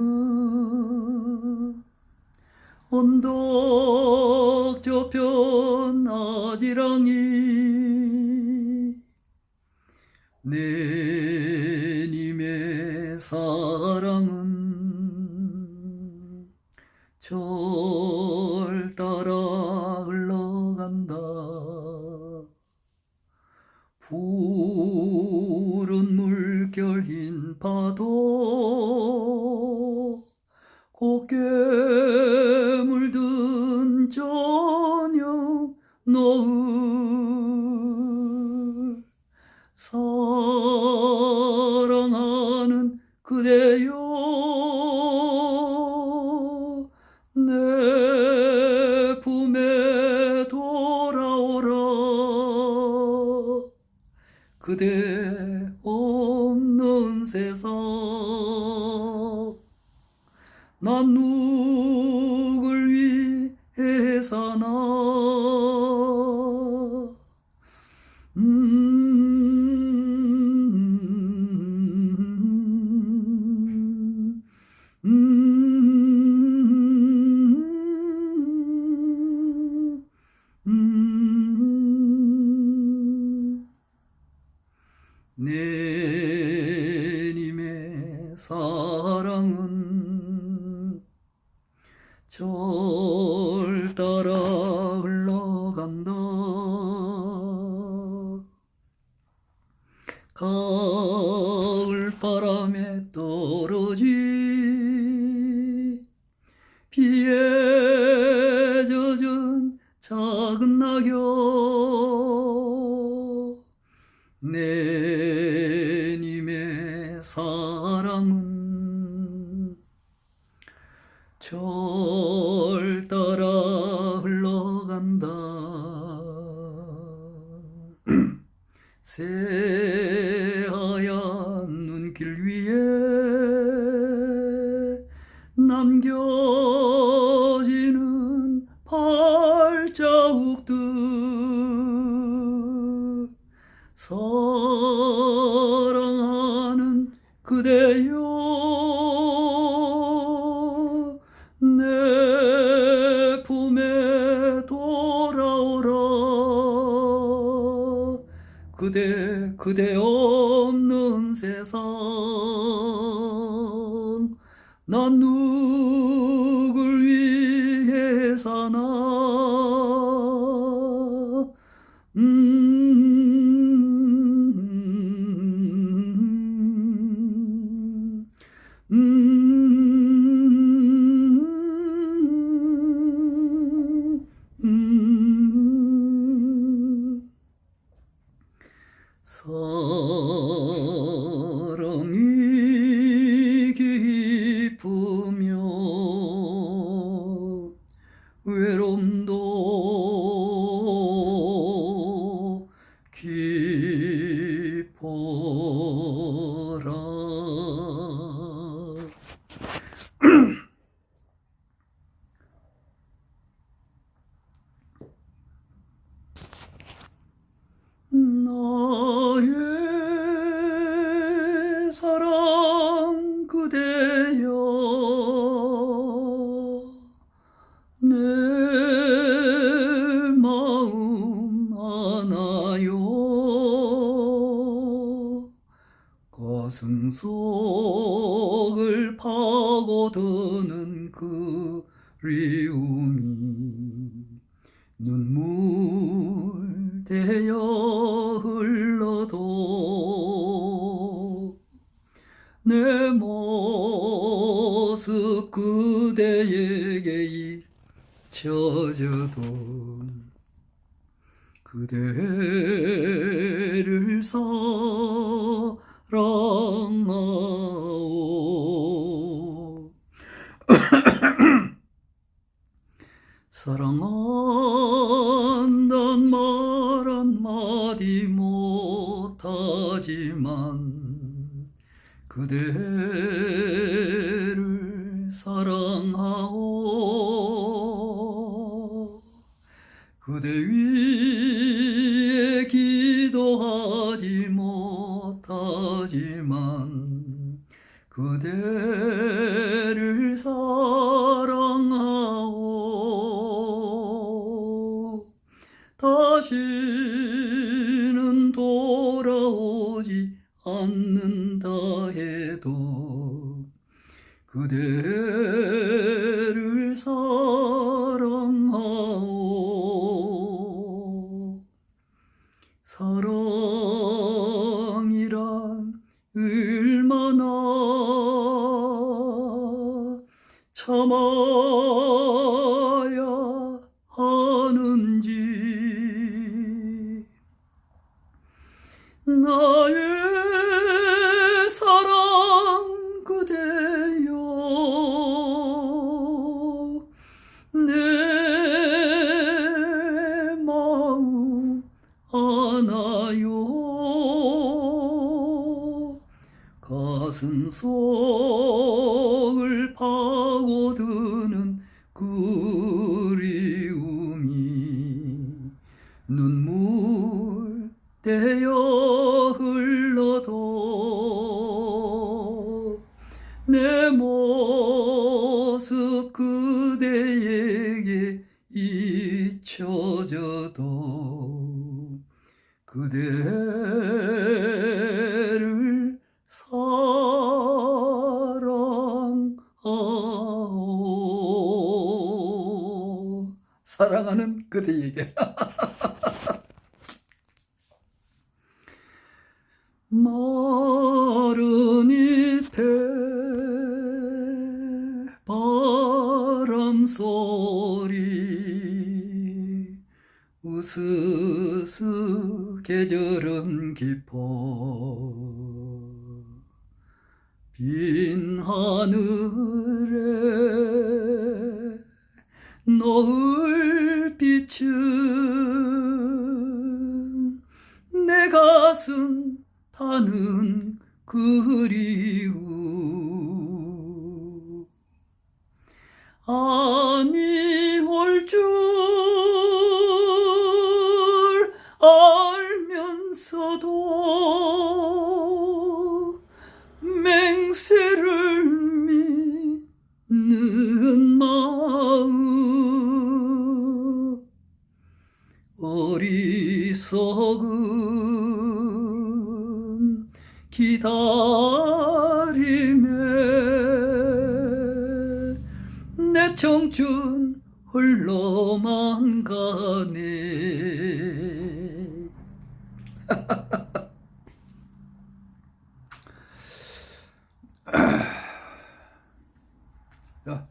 언덕 저편 아지랑이 내 님의 사랑은 절 따라 흘러간다. 푸른 물결 흰 파도 곱게 물든 저녁 노을 사랑하는 그대여 내 품에 돌아오라. 그대 없는 세상 난 누굴 위해 사나. 내 님의 사랑은 절 따라 흘러간다. 가을 바람에 떨어진 비에 젖은 작은 낙엽 내 님의 사랑은 절 따라 흘러간다. 새하얀 눈길 위에 남겨지는 발자국들 사랑하는 그대여 내 품에 돌아오라. 그대 없는 세상 난 누굴 위해 사나. 사랑이 깊으며 외로움도 깊어라. 나의 사랑 그대여 내 마음 안아요. 가슴 속을 파고드는 그 그리움이 눈물 되어 흘러도 내 모습 그대에게 잊혀져도 그대를 사랑하오. 사랑한단 말 한마디 못하지만 그대를 사랑하오. 그대 위에 기도하지 못하지만 그대를 사랑하오. 다시는 돌아오지 않는다 해도 그대를 사랑하오. 사랑이란 얼마나 참아야 하는지 나의 사랑 그대여 내 마음 아나요. 가슴 속을 파고드는 그리움이 눈물 되어 흘러도 내 모습 그대에게 잊혀져도 그대를 사랑하오. 사랑하는 그대에게 마른 잎에 바람 소리 우스스 계절은 깊어 빈 하늘에 노을 빛은 내 가슴 타는 그리움 아니 올 줄 알면서도 맹세를 믿는 마음 어리석은 기다림에 내 청춘 홀로만 가네. 야.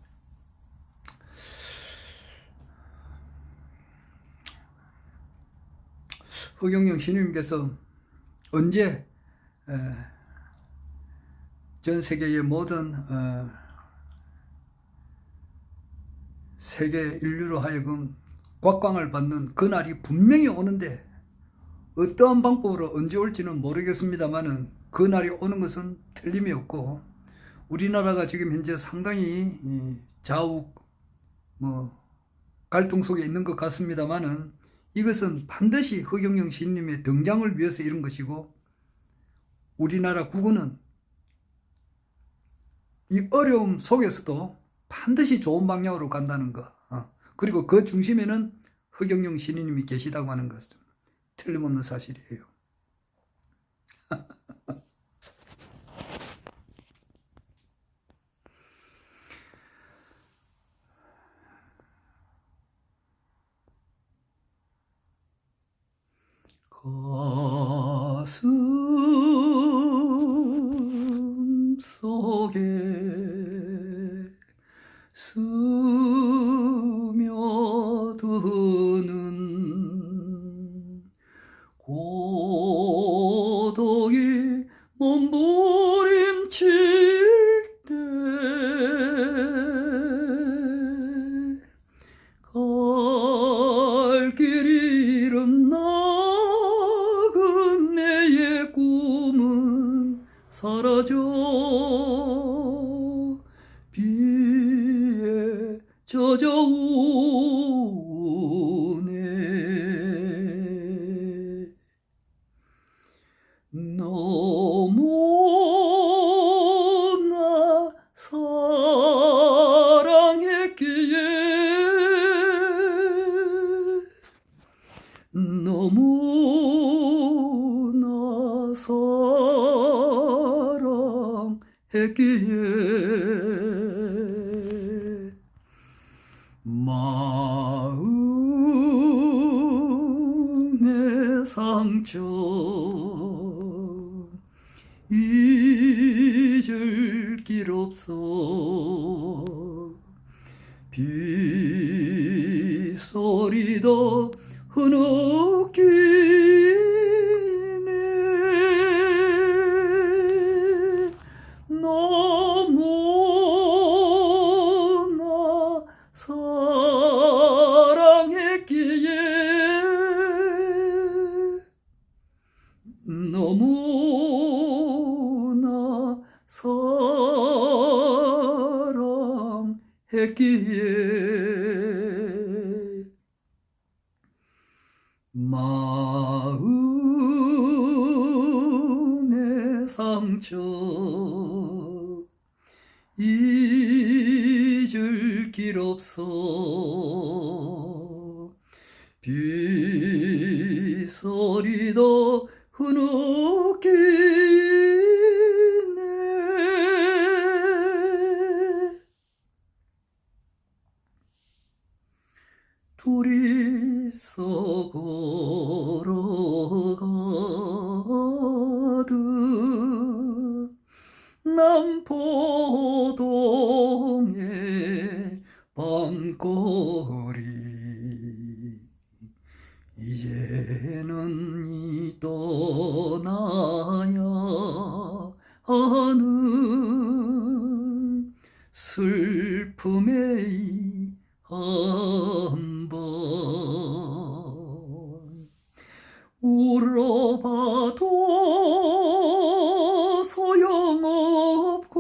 허경영 신님께서 언제 전 세계의 모든 세계 인류로 하여금 곽광을 받는 그날이 분명히 오는데 어떠한 방법으로 언제 올지는 모르겠습니다만은 그날이 오는 것은 틀림이 없고 우리나라가 지금 현재 상당히 좌우 갈등 속에 있는 것 같습니다만은 이것은 반드시 허경영 시인님의 등장을 위해서 이런 것이고 우리나라 국군은 이 어려움 속에서도 반드시 좋은 방향으로 간다는 것 그리고 그 중심에는 허경영 시인님이 계시다고 하는 것은 틀림없는 사실이에요. 가슴 속에 스며드는 고독이 몸부림칠 때 갈 길 잃은 나그네의 꿈은 사라져 비에 젖어오네. 너무나 사랑했기에 너무나 사랑했기에 마음의 상처 잊을 길 없어 빗소리도 흐느끼네. 너무나 사랑했기에 너무나 사랑했기에 마음의 상처 잊을 길 없어 빗소리도 흐느끼네. 둘이서 걸어가듯 남포동의 밤거리 이제는 이 떠나야 하는 슬픔의 한번 울어봐도 소용없고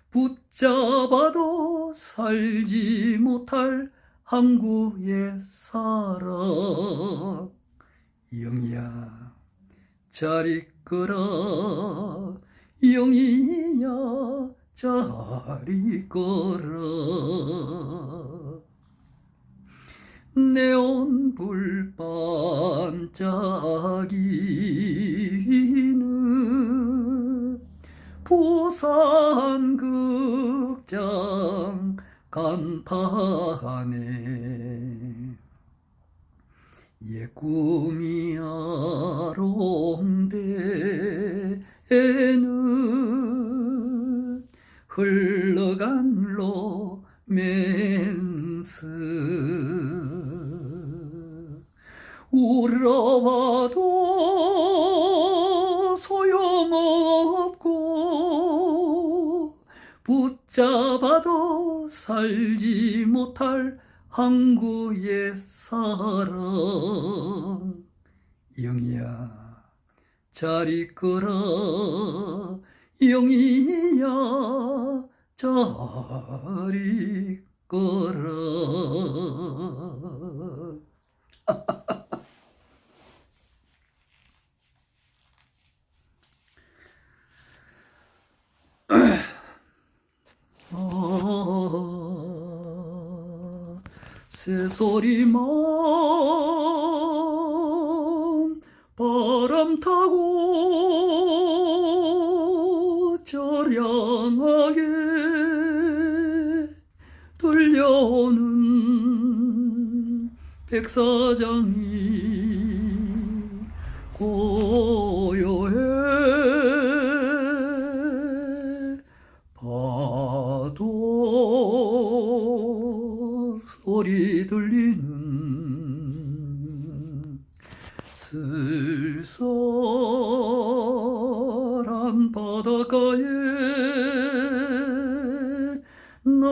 붙잡아도 살지 못할 항구의 사랑. 영희야 잘 있거라 영희야 잘 있거라. 네온불 반짝이는 부산극장 간판에 옛 꿈이 아롱대에는 흘러간 로맨스 울어봐도 소용없고 붙잡아도 살지 못할 항구의 사랑. 영희야 잘 있거라 영희야 잘 있거라. 새소리만 바람 타고 저량하게 들려오는 백사장이 고요해 파도 소리 들리는 쓸쓸한 바닷가에 나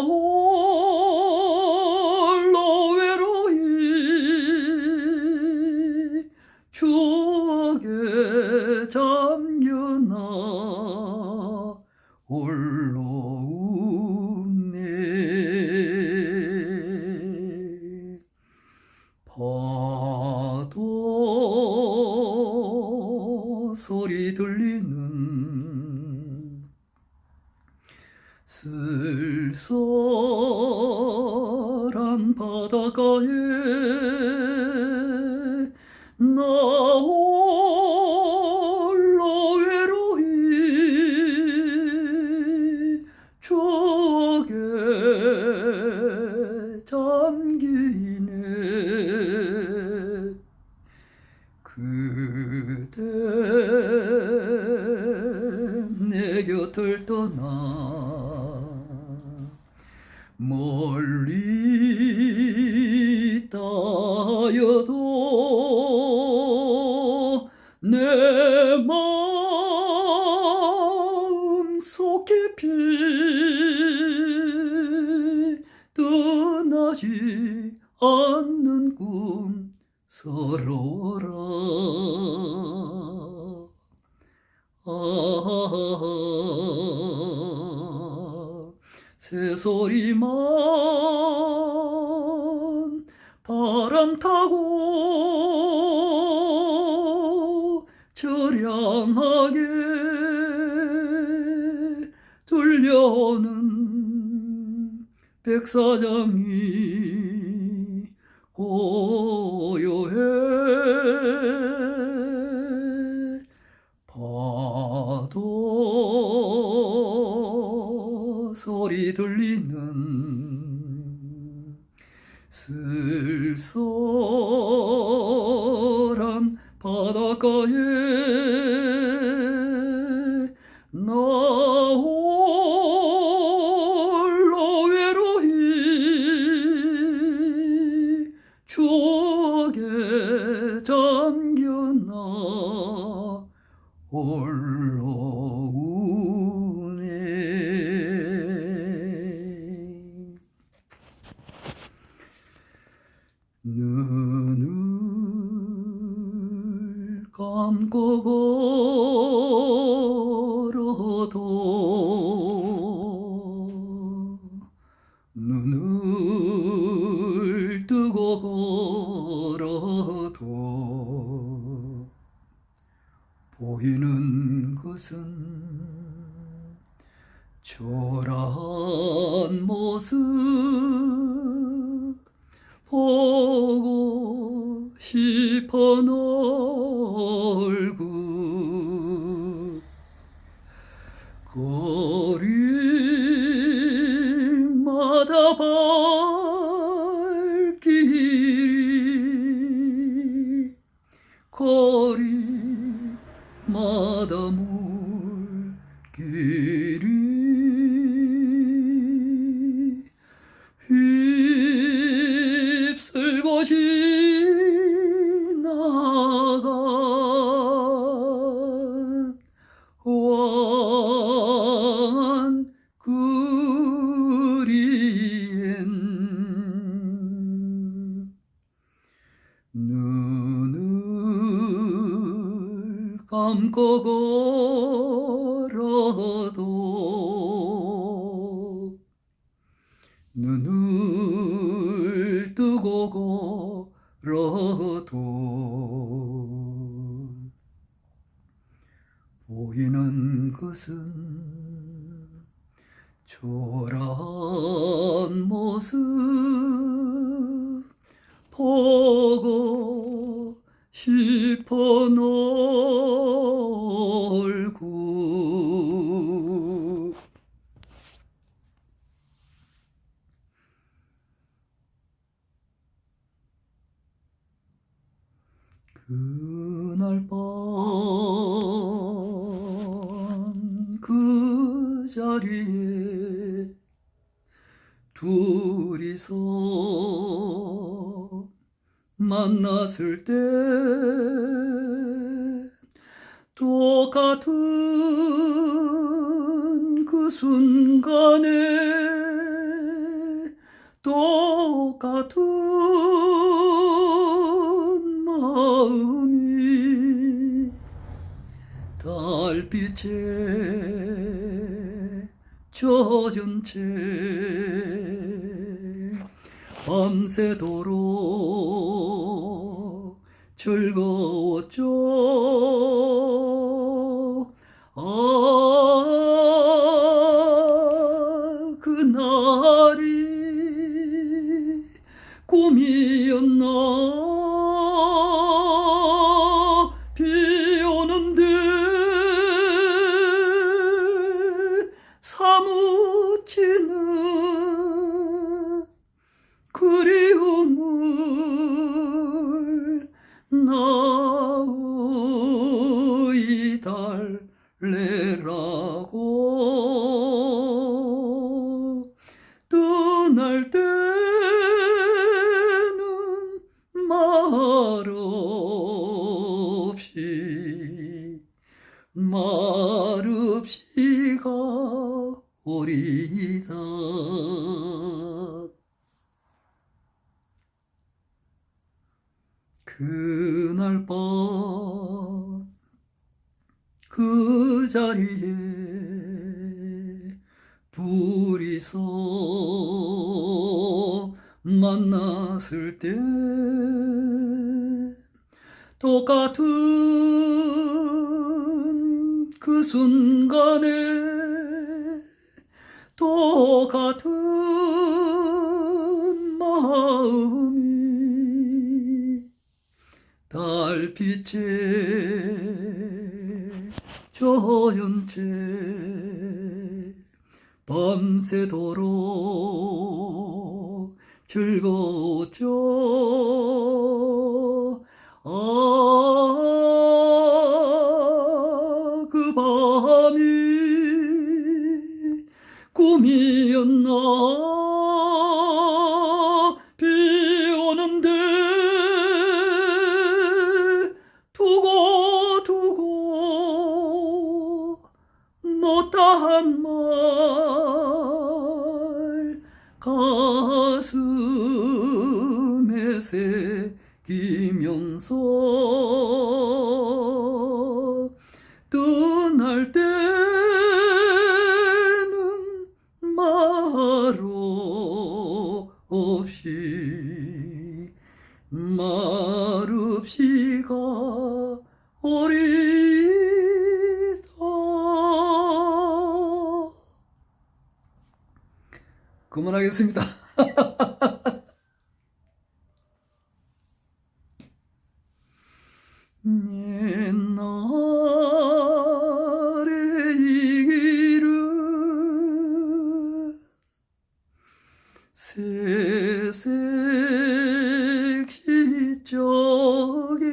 홀로 외로이 추억에 잠겨나 홀로 웃네. 파도 소리 들리는 쓸쓸한 바닷가에 나 홀로 외로이 추억에 잠기네. 그대 내 곁을 떠나 멀리 따여도 내 마음 속 깊이 떠나지 않는 꿈 서러워라. 새소리만 바람 타고 처량하게 들려오는 백사장이 고요해 파도 소리 들리는 쓸쓸한 바닷가에 나 홀로 외로이 추억에 잠겨나 홀로 우네. 눈을 감고 걸어도 눈을 뜨고 걸어도 보이는 것은 초라한 모습 보고 싶은 얼굴 거리마다 발길이 거리마다 물길이 휩쓸고 지나간 왕 그리엔 눈을 감고 걸어도 눈을 뜨고 걸어도 보이는 것은 초라한 모습 보고 싶은 얼굴 자리에 둘이서 만났을 때 똑같은 그 순간에 똑같은 마음이 달빛에 젖은 채 밤새도록 즐거웠죠. 그날이 꿈이었나. 비 오는데 사무치는 그리움을 나의 달래라고. 떠날 때는 말없이 가오리다. 그날 밤 그 자리에 둘이서 만났을 때 똑같은 그 순간에 똑같은 마음이 달빛에 젖은 채 밤새도록 즐거웠죠. 그 밤이 꿈이었나. 비 오는데 두고 못다한 말 가슴에 새기면서 떠날 때는 말없이 가오리다. 그만하겠습니다. 옛날의 이 길은 새색 시적에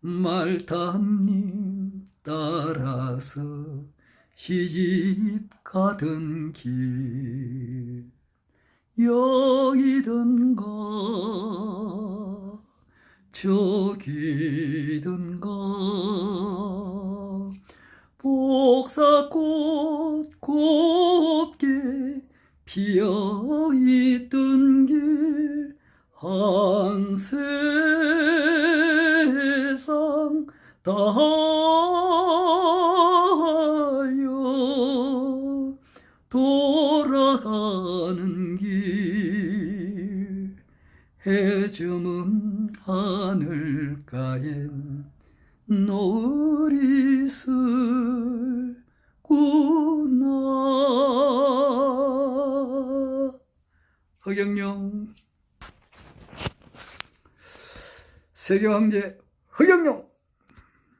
말탄님 따라서 시집 가던 길 여기든가 저기든가 복사꽃 곱게 피어있던 길 한 세상 다하여 돌아가는 길 해저문 하늘가엔 노을이 슬구나. 허경영 세계황제 허경영.